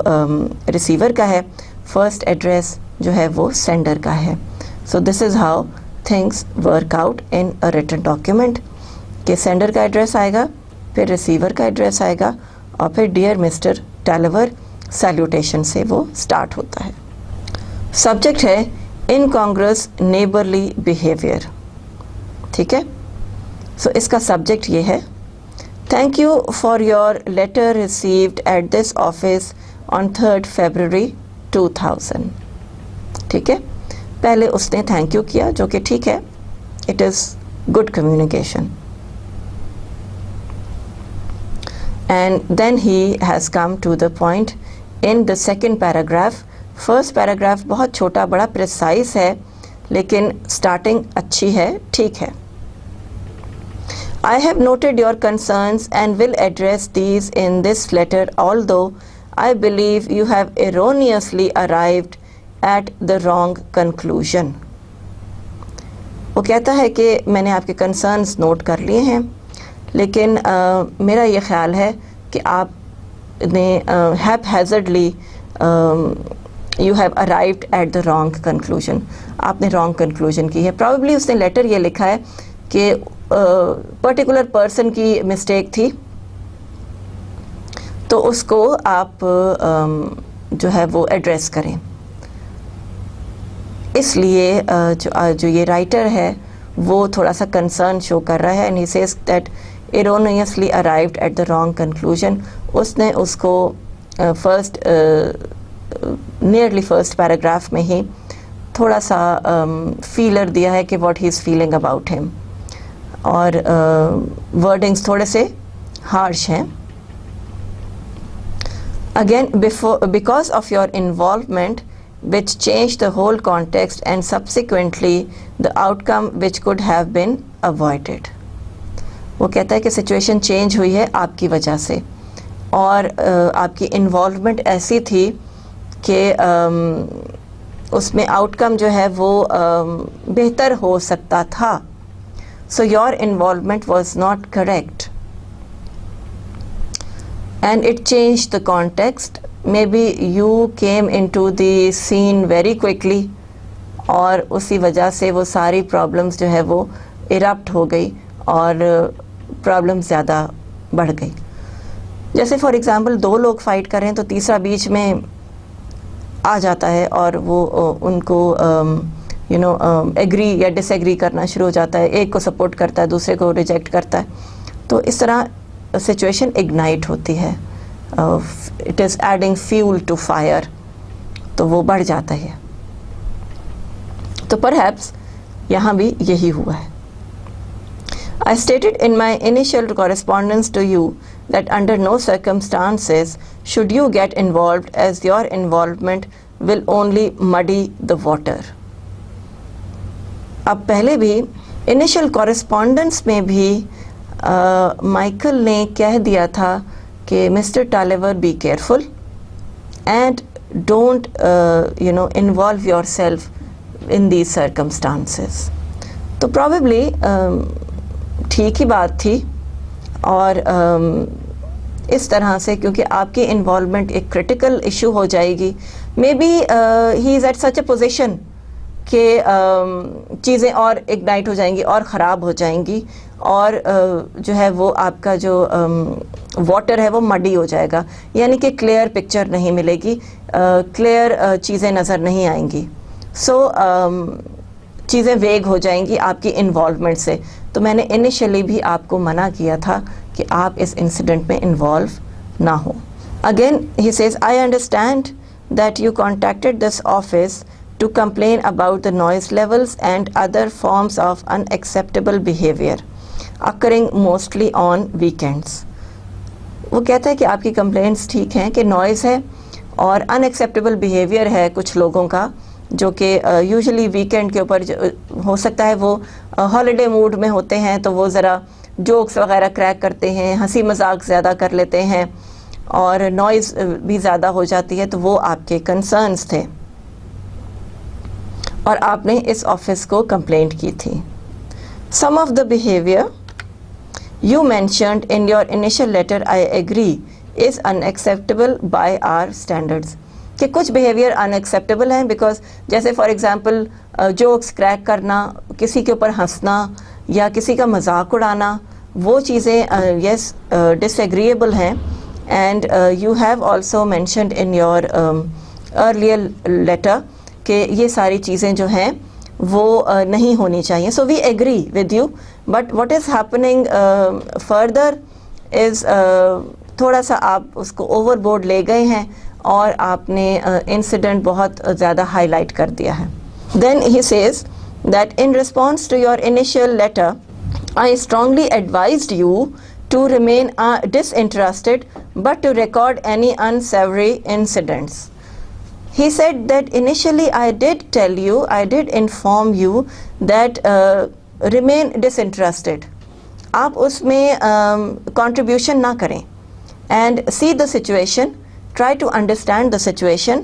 [SPEAKER 1] ریسیور کا ہے, فرسٹ ایڈریس جو ہے وہ سینڈر کا ہے. So this is how things work out in a written document, کہ سینڈر کا ایڈریس آئے گا, پھر ریسیور کا ایڈریس آئے گا, اور پھر ڈیئر مسٹر ٹیلیور سیلوٹیشن سے وہ سٹارٹ ہوتا ہے. سبجیکٹ ہے انکانگرس نیبرلی بیہیویئر. ٹھیک ہے, سو اس کا سبجیکٹ یہ ہے, thank you for your letter received at this office on 3rd February 2000. ٹھیک ہے, پہلے اس نے تھینک یو کیا, جو کہ ٹھیک ہے, it is good communication. And then he has come to the point in the second paragraph. First paragraph بہت چھوٹا بڑا پریسائز ہے, لیکن اسٹارٹنگ اچھی ہے, ٹھیک ہے. I have noted your concerns and will address these in this letter, although I believe you have erroneously arrived at the wrong conclusion. وہ کہتا ہے کہ میں نے آپ کے کنسرنز نوٹ کر لیے ہیں, لیکن میرا یہ خیال ہے کہ آپ نے haphazardly you have arrived at the wrong conclusion. آپ نے wrong conclusion کی ہے. Probably اس نے لیٹر یہ لکھا ہے کہ پرٹیکولر پرسن کی مسٹیک تھی, تو اس کو آپ جو ہے وہ ایڈریس کریں. اس لیے جو یہ رائٹر ہے وہ تھوڑا سا کنسرن شو کر رہا ہے, and he says that erroneously arrived at the wrong conclusion. اس نے اس کو نیئرلی فرسٹ پیراگراف میں ہی تھوڑا سا فیلر دیا ہے کہ what he is feeling about ہم, اور ورڈنگس تھوڑے سے ہارش ہیں. Again because of your involvement which changed the whole context and subsequently the outcome which could have been avoided. وہ کہتا ہے کہ سچویشن چینج ہوئی ہے آپ کی وجہ سے, اور آپ کی انوالومنٹ ایسی تھی کہ اس میں آؤٹ کم جو ہے وہ بہتر ہو سکتا تھا. So your involvement was not correct and it changed the context. Maybe you came into the scene very quickly, اور اسی وجہ سے وہ ساری پرابلمس جو ہے وہ ایرپٹ ہو گئی اور پرابلم زیادہ بڑھ گئی. جیسے فار ایگزامپل 2 لوگ فائٹ کر رہے ہیں تو تیسرا بیچ میں آ جاتا ہے اور وہ ان کو ایگری یا ڈس ایگری کرنا شروع ہو جاتا ہے, ایک کو سپورٹ کرتا ہے دوسرے کو ریجیکٹ کرتا ہے, تو اس طرح سچویشن اگنائٹ ہوتی ہے, it is adding fuel to fire, تو وہ بڑھ جاتا ہے. تو پرہیپس یہاں بھی یہی ہوا ہے. I stated in my initial correspondence to you that under no circumstances should you get involved, as your involvement will only muddy the water. اب پہلے بھی انیشل کورسپونڈنس میں بھی مائیکل نے کہہ دیا تھا کہ Mr Tolliver be careful and don't involve yourself in these circumstances. تو پرابیبلی ٹھیک ہی بات تھی, اور اس طرح سے کیونکہ آپ کی انوالومنٹ ایک کرٹیکل ایشو ہو جائے گی, maybe he is at such a position کہ چیزیں اور اگنائٹ ہو جائیں گی اور خراب ہو جائیں گی, اور جو ہے وہ آپ کا جو واٹر ہے وہ مڈی ہو جائے گا, یعنی کہ کلیئر پکچر نہیں ملے گی, کلیئر چیزیں نظر نہیں آئیں گی. سو چیزیں ویگ ہو جائیں گی آپ کی انوالومنٹ سے. تو میں نے انیشلی بھی آپ کو منع کیا تھا کہ آپ اس انسیڈنٹ میں انوالو نہ ہو. Again he says I understand that you contacted this office to complain about the noise levels and other forms of unacceptable behavior occurring mostly on weekends. وہ کہتا ہے کہ آپ کی کمپلینٹس ٹھیک ہیں کہ نوائز ہے اور ان ایکسیپٹیبل بیہیویئر ہے کچھ لوگوں کا, جو کہ یوزلی ویکینڈ کے اوپر ہو سکتا ہے وہ ہالیڈے موڈ میں ہوتے ہیں, تو وہ ذرا جوکس وغیرہ کریک کرتے ہیں, ہنسی مذاق زیادہ کر لیتے ہیں, اور نوائز بھی زیادہ ہو جاتی ہے. تو وہ آپ کے کنسرنس تھے اور آپ نے اس آفس کو کمپلینٹ کی تھی. Some of the behaviour you mentioned in your initial letter I agree is unacceptable by our standards, کہ کچھ بیہیویئر ان ایکسیپٹیبل ہیں, بیکاز جیسے فار ایگزامپل جوکس کریک کرنا, کسی کے اوپر ہنسنا یا کسی کا مذاق اڑانا, وہ چیزیں یس ڈس ایگریبل ہیں. And you have also mentioned in your earlier letter کہ یہ ساری چیزیں جو ہیں وہ نہیں ہونی چاہیے. So we agree with you, but what is happening further is تھوڑا سا آپ اس کو اوور بورڈ لے گئے ہیں اور آپ نے انسیڈنٹ بہت زیادہ ہائی لائٹ کر دیا ہے. Then he says that in response to your initial letter I strongly advised you to remain disinterested but to record any unsavory incidents. He said that initially I did tell you, I did inform you that remain disinterested. آپ اس میں contribution نہ کریں, and see the situation, try to understand the situation,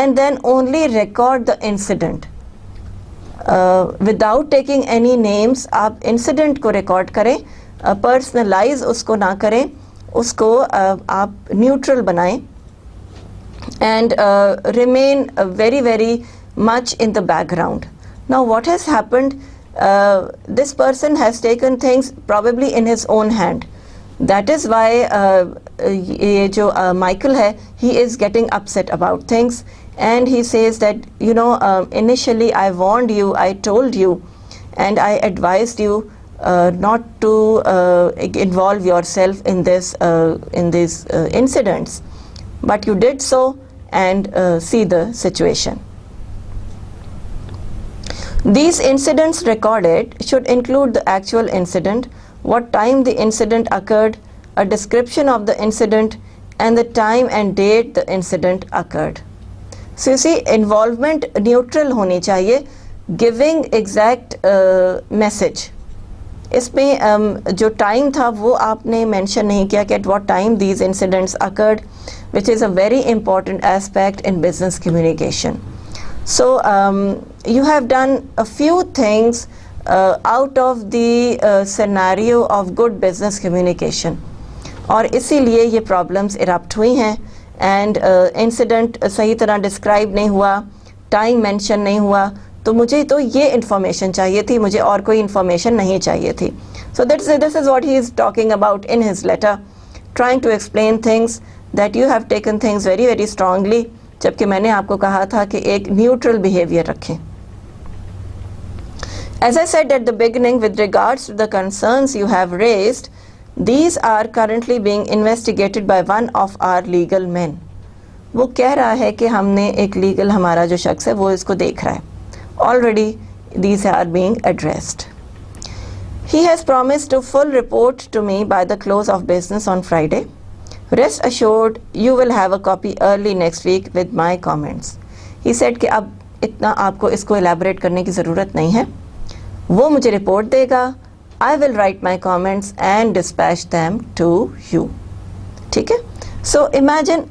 [SPEAKER 1] and then only record the incident. Without taking any names, آپ incident کو record کریں, personalize اس کو نہ کریں, اس کو آپ نیوٹرل بنائیں, and remain very very much in the background. Now what has happened, this person has taken things probably in his own hand. That is why یہ جو Michael ہے, he is getting upset about things, and he says that initially I warned you, I told you, and I advised you not to involve yourself in these incidents, but you did so, and see the situation. These incidents recorded should include the actual incident, what time the incident occurred, a description of the incident, and the time and date the incident occurred. So you see, involvement neutral honi chahiye, giving exact message. اس میں جو time تھا وہ آپ نے mention نہیں کیا کہ at what time these incidents occurred, which is a very important aspect in business communication. So you have done a few things out of the scenario of good business communication, اور اسی لیے یہ problems ایرپٹ ہوئی ہیں. And incident صحیح طرح describe نہیں ہوا, ٹائم مینشن نہیں ہوا, تو مجھے تو یہ انفارمیشن چاہیے تھی, مجھے اور کوئی انفارمیشن نہیں چاہیے تھی. So this is what he is talking about in his letter, trying to explain things that you have taken things very very strongly, جبکہ میں نے آپ کو کہا تھا کہ ایک نیوٹرل بیہیویئر رکھیں. As I said at the beginning, with regards to the concerns you have raised, these are currently being investigated by one of our legal men. وہ کہہ رہا ہے کہ ہم نے ایک لیگل ہمارا جو شخص ہے وہ اس کو دیکھ رہا ہے. Already these are being addressed. He has promised to full report to me by the close of business on Friday. Rest assured you will have a copy early next week with my comments. He said کہ اب اتنا آپ کو اس کو elaborate کرنے کی ضرورت نہیں ہے, وہ مجھے رپورٹ دے گا. I will write my comments and dispatch them to you. ٹھیک ہے. So imagine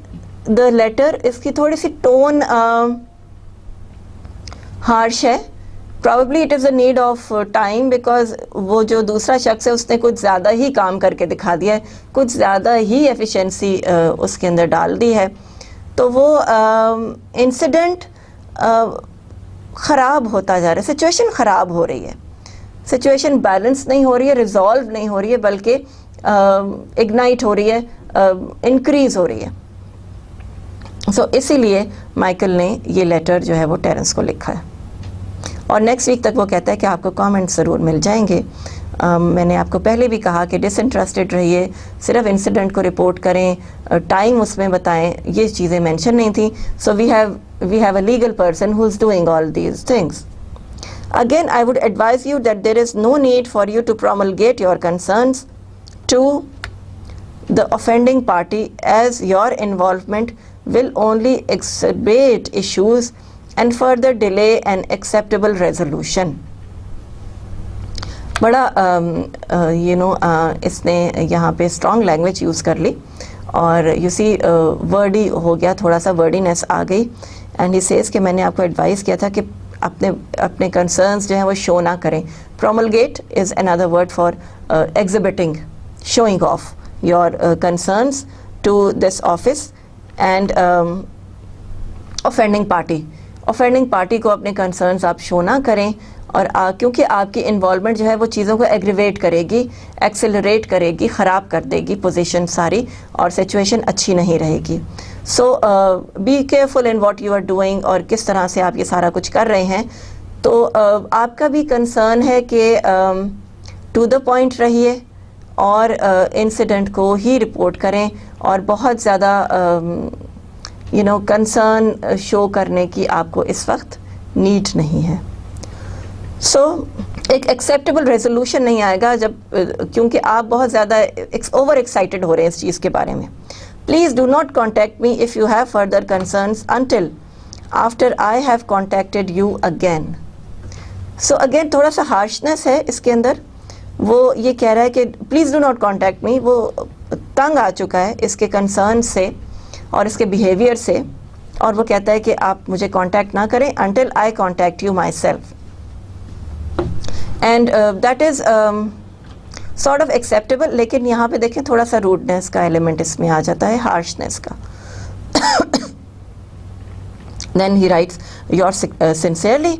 [SPEAKER 1] the letter, اس کی تھوڑی سی ٹون ہارش ہے. Probably it is a need of time because وہ جو دوسرا شخص ہے اس نے کچھ زیادہ ہی کام کر کے دکھا دیا ہے, کچھ زیادہ ہی ایفیشنسی اس کے اندر ڈال دی ہے. تو وہ انسیڈنٹ خراب ہوتا جا رہا ہے, سچویشن خراب ہو رہی ہے, سچویشن بیلنس نہیں ہو رہی ہے, ریزالو نہیں ہو رہی ہے, بلکہ اگنائٹ ہو رہی ہے, انکریز ہو رہی ہے. سو اسی لیے مائیکل نے یہ لیٹر جو ہے وہ ٹیرنس کو لکھا ہے, اور نیکسٹ ویک تک وہ کہتا ہے کہ آپ کو کامنٹس ضرور مل جائیں گے. میں نے آپ کو پہلے بھی کہا کہ ڈس انٹرسٹڈ رہیے, صرف انسیڈنٹ کو رپورٹ کریں, ٹائم اس میں بتائیں, یہ چیزیں مینشن نہیں تھیں. So we have a legal person who is doing all these things. Again, I would advise you that there is no need for you to promulgate your concerns to the offending party, as your involvement will only exacerbate issues and further delay an acceptable resolution. بڑا اس نے یہاں پہ strong language use کر لی, اور you سی ورڈی ہو گیا, تھوڑا سا ورڈینس آ گئی. اینڈ ہی سیز کہ میں نے آپ کو ایڈوائز کیا تھا کہ اپنے کنسرنس جو ہیں وہ شو نہ کریں. Promulgate is another word for exhibiting, showing of your concerns to this office. And offending party کو اپنے کنسرنس آپ شو نہ کریں, اور کیونکہ آپ کی انوالومنٹ جو ہے وہ چیزوں کو ایگریویٹ کرے گی, ایکسلریٹ کرے گی, خراب کر دے گی پوزیشن ساری, اور سچویشن اچھی نہیں رہے گی. So be careful in what you are doing, اور کس طرح سے آپ یہ سارا کچھ کر رہے ہیں. تو آپ کا بھی کنسرن ہے کہ ٹو دا پوائنٹ رہیے, اور انسیڈنٹ کو ہی رپورٹ کریں, اور بہت زیادہ کنسرن شو کرنے کی آپ کو اس وقت نیڈ نہیں ہے. سو ایک ایکسیپٹیبل ریزولوشن نہیں آئے گا جب, کیونکہ آپ بہت زیادہ اوور ایکسائٹیڈ ہو رہے ہیں اس چیز کے بارے میں. Please do not contact me if you have further concerns until after I have contacted you again. So again تھوڑا سا harshness ہے اس کے اندر. وہ یہ کہہ رہا ہے کہ please do not contact me, وہ تنگ آ چکا ہے اس کے کنسرن سے اور اس کے بیہیویئر سے, اور وہ کہتا ہے کہ آپ مجھے کانٹیکٹ نہ کریں until I contact you myself. And that is sort of acceptable, لیکن یہاں پہ دیکھیں تھوڑا سا روڈنس کا ایلیمنٹ اس میں آ جاتا ہے, ہارشنس کا. Then he writes yours sincerely,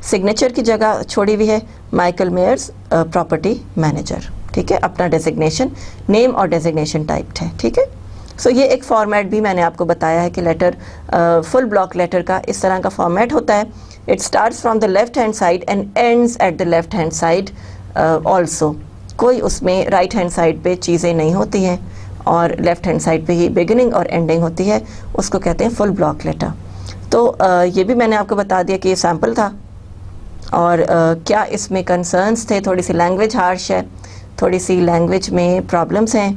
[SPEAKER 1] signature کی جگہ چھوڑی ہوئی ہے مائیکل میئرز پراپرٹی مینیجر. ٹھیک ہے, اپنا ڈیزگنیشن نیم اور ڈیزگنیشن ٹائپ ہے. ٹھیک ہے. سو یہ ایک فارمیٹ بھی میں نے آپ کو بتایا ہے کہ لیٹر, فل بلاک لیٹر کا اس طرح کا فارمیٹ ہوتا ہے. It starts from the left hand side and ends at the left hand side also. کوئی اس میں رائٹ ہینڈ سائڈ پہ چیزیں نہیں ہوتی ہیں, اور لیفٹ ہینڈ سائڈ پہ ہی بگننگ اور اینڈنگ ہوتی ہے. اس کو کہتے ہیں فل بلاک لیٹر. تو یہ بھی میں نے آپ کو بتا دیا کہ یہ سیمپل تھا, اور کیا اس میں کنسرنس تھے. تھوڑی سی لینگویج ہارش ہے, تھوڑی سی لینگویج میں پرابلمس ہیں,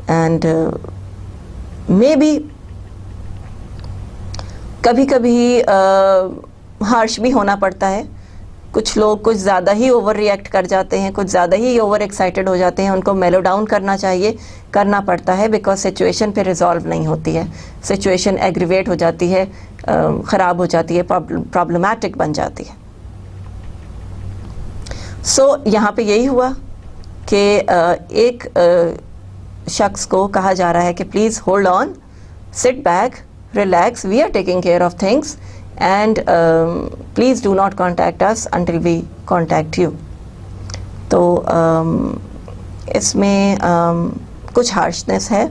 [SPEAKER 1] اینڈ مے بی کبھی کبھی ہارش بھی ہونا پڑتا ہے. کچھ لوگ کچھ زیادہ ہی اوور ریئیکٹ کر جاتے ہیں, کچھ زیادہ ہی اوور ایکسائٹیڈ ہو جاتے ہیں. ان کو میلو ڈاؤن کرنا چاہیے, کرنا پڑتا ہے, بیکاز سچویشن پہ ریزالو نہیں ہوتی ہے. سچویشن ایگریویٹ ہو جاتی ہے, خراب ہو جاتی ہے, پرابلمیٹک بن جاتی ہے. سو یہاں پہ یہی ہوا کہ ایک شخص کو کہا جا رہا ہے کہ please hold on, sit back, relax, we are taking care of things, and please do not contact us until we contact you. تو اس میں کچھ ہارشنس ہے,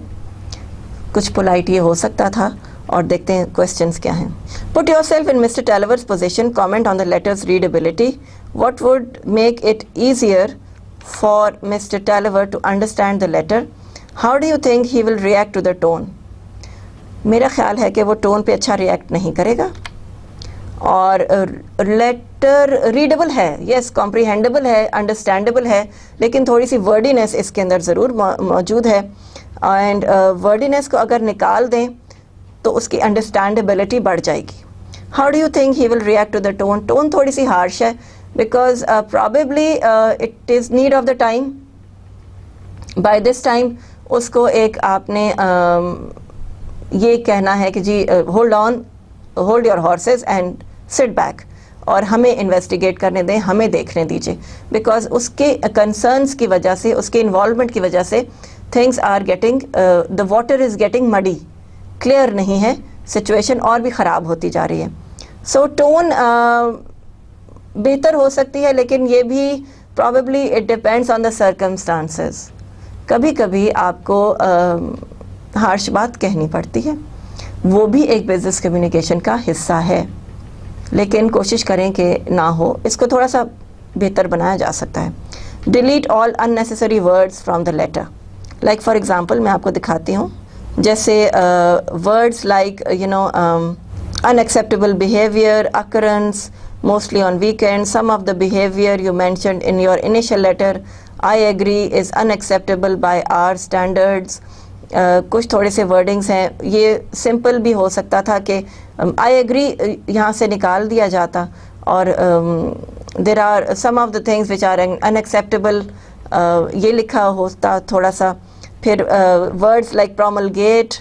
[SPEAKER 1] کچھ پولائٹ یہ ہو سکتا تھا, اور دیکھتے ہیں کویسچنس کیا ہیں. Put yourself in Mr. Talliver's position, comment on the letter's readability. what would make it easier for Mr. Tulliver to understand the letter? How do you think he will react to the tone? میرا خیال ہے کہ وہ tone پہ اچھا react نہیں کرے گا. اور لیٹر ریڈیبل ہے, یس کمپریہینڈیبل ہے, انڈرسٹینڈیبل ہے, لیکن تھوڑی سی ورڈینس اس کے اندر ضرور موجود ہے. اینڈ ورڈینس کو اگر نکال دیں تو اس کی انڈرسٹینڈیبلٹی بڑھ جائے گی. How do you think he will react to the tone? Tone تھوڑی سی ہارش ہے because probably it is need of the time. By this time اس کو ایک آپ نے یہ کہنا ہے کہ جی hold your horses and sit back, اور ہمیں انویسٹیگیٹ کرنے دیں, ہمیں دیکھنے دیجیے, بیکاز اس کے کنسرنس کی وجہ سے, اس کے انوالومنٹ کی وجہ سے things are getting, the water is getting muddy, clear نہیں ہے, سچویشن اور بھی خراب ہوتی جا رہی ہے. سو ٹون بہتر ہو سکتی ہے, لیکن یہ بھی probably it depends on the circumstances. کبھی کبھی آپ کو ہارش بات کہنی پڑتی ہے, وہ بھی ایک بزنس کمیونیکیشن کا حصہ ہے, لیکن کوشش کریں کہ نہ ہو. اس کو تھوڑا سا بہتر بنایا جا سکتا ہے. Delete all unnecessary words from the letter. Like for example میں آپ کو دکھاتی ہوں, جیسے words like unacceptable behavior, occurrence, mostly on weekends, some of the behavior you mentioned in your initial letter, I agree is unacceptable by our standards. کچھ تھوڑے سے wordings ہیں, یہ سمپل بھی ہو سکتا تھا کہ آئی ایگری یہاں سے نکال دیا جاتا, اور there are some of the things which are unacceptable یہ لکھا ہوتا تھوڑا سا. پھر words like promulgate,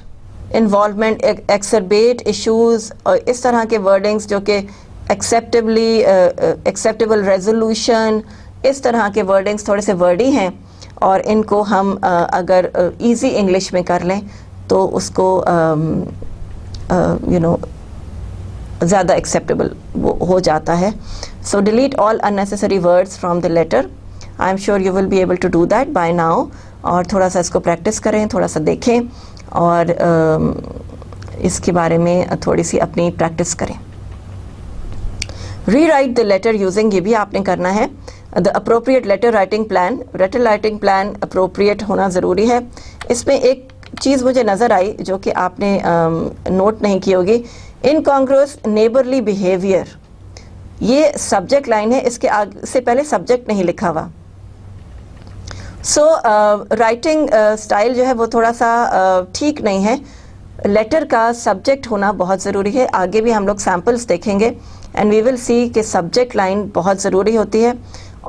[SPEAKER 1] involvement, exacerbate issues, اور اس طرح کے ورڈنگس جو کہ ایکسیپٹیبل ریزولوشن, اس طرح کے ورڈنگس تھوڑے سے ورڈی ہیں, اور ان کو ہم اگر ایزی انگلش میں کر لیں تو اس کو زیادہ ایکسیپٹیبل ہو جاتا ہے. So delete all unnecessary words from the letter. I am sure you will be able to do that by now. اور تھوڑا سا اس کو پریکٹس کریں, تھوڑا سا دیکھیں, اور اس کے بارے میں تھوڑی سی اپنی پریکٹس کریں. Rewrite the letter using, یہ بھی آپ نے کرنا ہے. The appropriate letter writing plan. Letter writing plan appropriate ہونا ضروری ہے. اس میں ایک چیز مجھے نظر آئی جو کہ آپ نے نوٹ نہیں کی ہوگی, انکانگروس نیبرلی بیہیویئر. یہ سبجیکٹ لائن ہے, اس کے آگے سے پہلے سبجیکٹ نہیں لکھا ہوا. سو رائٹنگ اسٹائل جو ہے وہ تھوڑا سا ٹھیک نہیں ہے. لیٹر کا سبجیکٹ ہونا بہت ضروری ہے. آگے بھی ہم لوگ سیمپلس دیکھیں گے اینڈ وی ول سی کہ سبجیکٹ لائن بہت ضروری ہوتی ہے.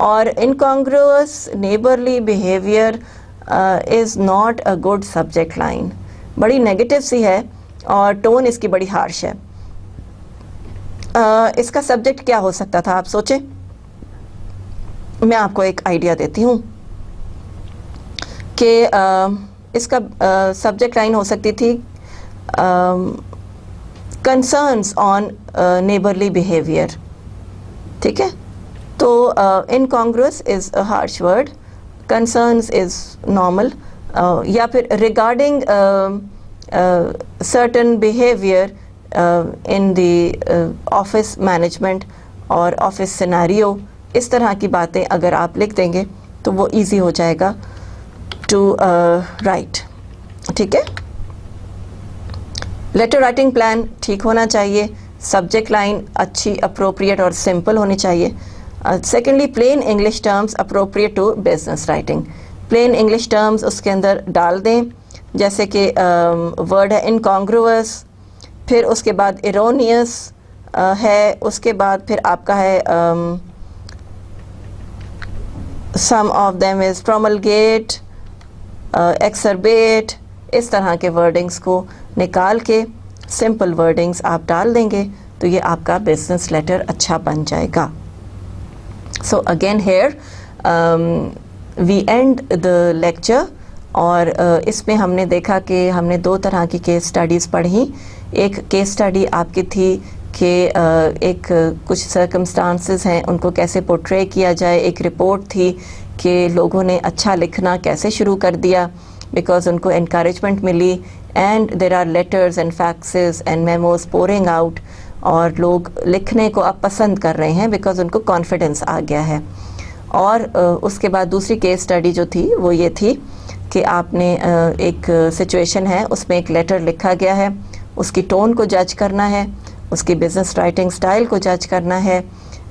[SPEAKER 1] اور incongruous neighbourly behaviour is not a good subject line. بڑی نیگیٹو سی ہے اور ٹون اس کی بڑی ہارش ہے. اس کا سبجیکٹ کیا ہو سکتا تھا آپ سوچیں. میں آپ کو ایک آئیڈیا دیتی ہوں کہ اس کا سبجیکٹ لائن ہو سکتی تھی کنسرنس آن نیبرلی بیہیویئر. ٹھیک ہے, تو incongruous is a harsh word, concerns is normal, یا پھر regarding certain behaviour in the office management اور آفس سیناریو. اس طرح کی باتیں اگر آپ لکھ دیں گے تو وہ ایزی ہو جائے گا ٹو رائٹ. ٹھیک ہے, لیٹر رائٹنگ پلان ٹھیک ہونا چاہیے, سبجیکٹ لائن اچھی, اپروپریٹ اور سمپل ہونی چاہیے. Secondly, plain English terms appropriate to business writing. Plain English terms اس کے اندر ڈال دیں, جیسے کہ ورڈ ہے انکانگروس, پھر اس کے بعد ایرونیس ہے, اس کے بعد پھر آپ کا ہے سم آف دیم از پروملگیٹ, ایکسربیٹ. اس طرح کے ورڈنگس کو نکال کے سمپل ورڈنگس آپ ڈال دیں گے تو یہ آپ کا بزنس لیٹر اچھا بن جائے گا. So again here we end the lecture. اور اس میں ہم نے دیکھا کہ ہم نے دو طرح کی کیس اسٹڈیز پڑھی. ایک کیس اسٹڈی آپ کی تھی کہ ایک کچھ سرکمسٹانسز ہیں ان کو کیسے پورٹرے کیا جائے. ایک رپورٹ تھی کہ لوگوں نے اچھا لکھنا کیسے شروع کر دیا بیکاز ان کو انکریجمنٹ ملی, and there are letters and faxes and memos pouring out. اور لوگ لکھنے کو اب پسند کر رہے ہیں بیکاز ان کو کانفیڈنس آ گیا ہے. اور اس کے بعد دوسری کیس اسٹڈی جو تھی وہ یہ تھی کہ آپ نے ایک سچویشن ہے, اس میں ایک لیٹر لکھا گیا ہے, اس کی ٹون کو جج کرنا ہے, اس کی بزنس رائٹنگ سٹائل کو جج کرنا ہے.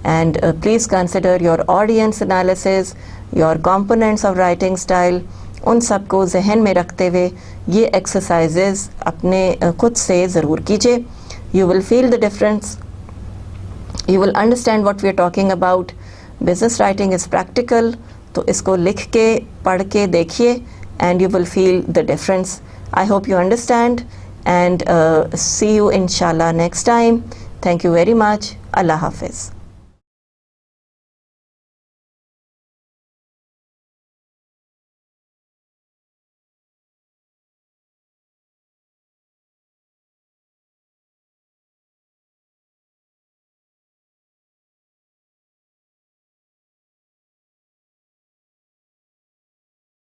[SPEAKER 1] And please consider your audience analysis, your components of writing style. ان سب کو ذہن میں رکھتے ہوئے یہ ایکسرسائزز اپنے خود سے ضرور کیجیے. You will feel the difference, you will understand what we are talking about. Business writing is practical, تو اس کو لکھ کے پڑھ کے دیکھیے and you will feel the difference. I hope you understand and see you انشاءاللہ next time. Thank you very much. اللہ حافظ.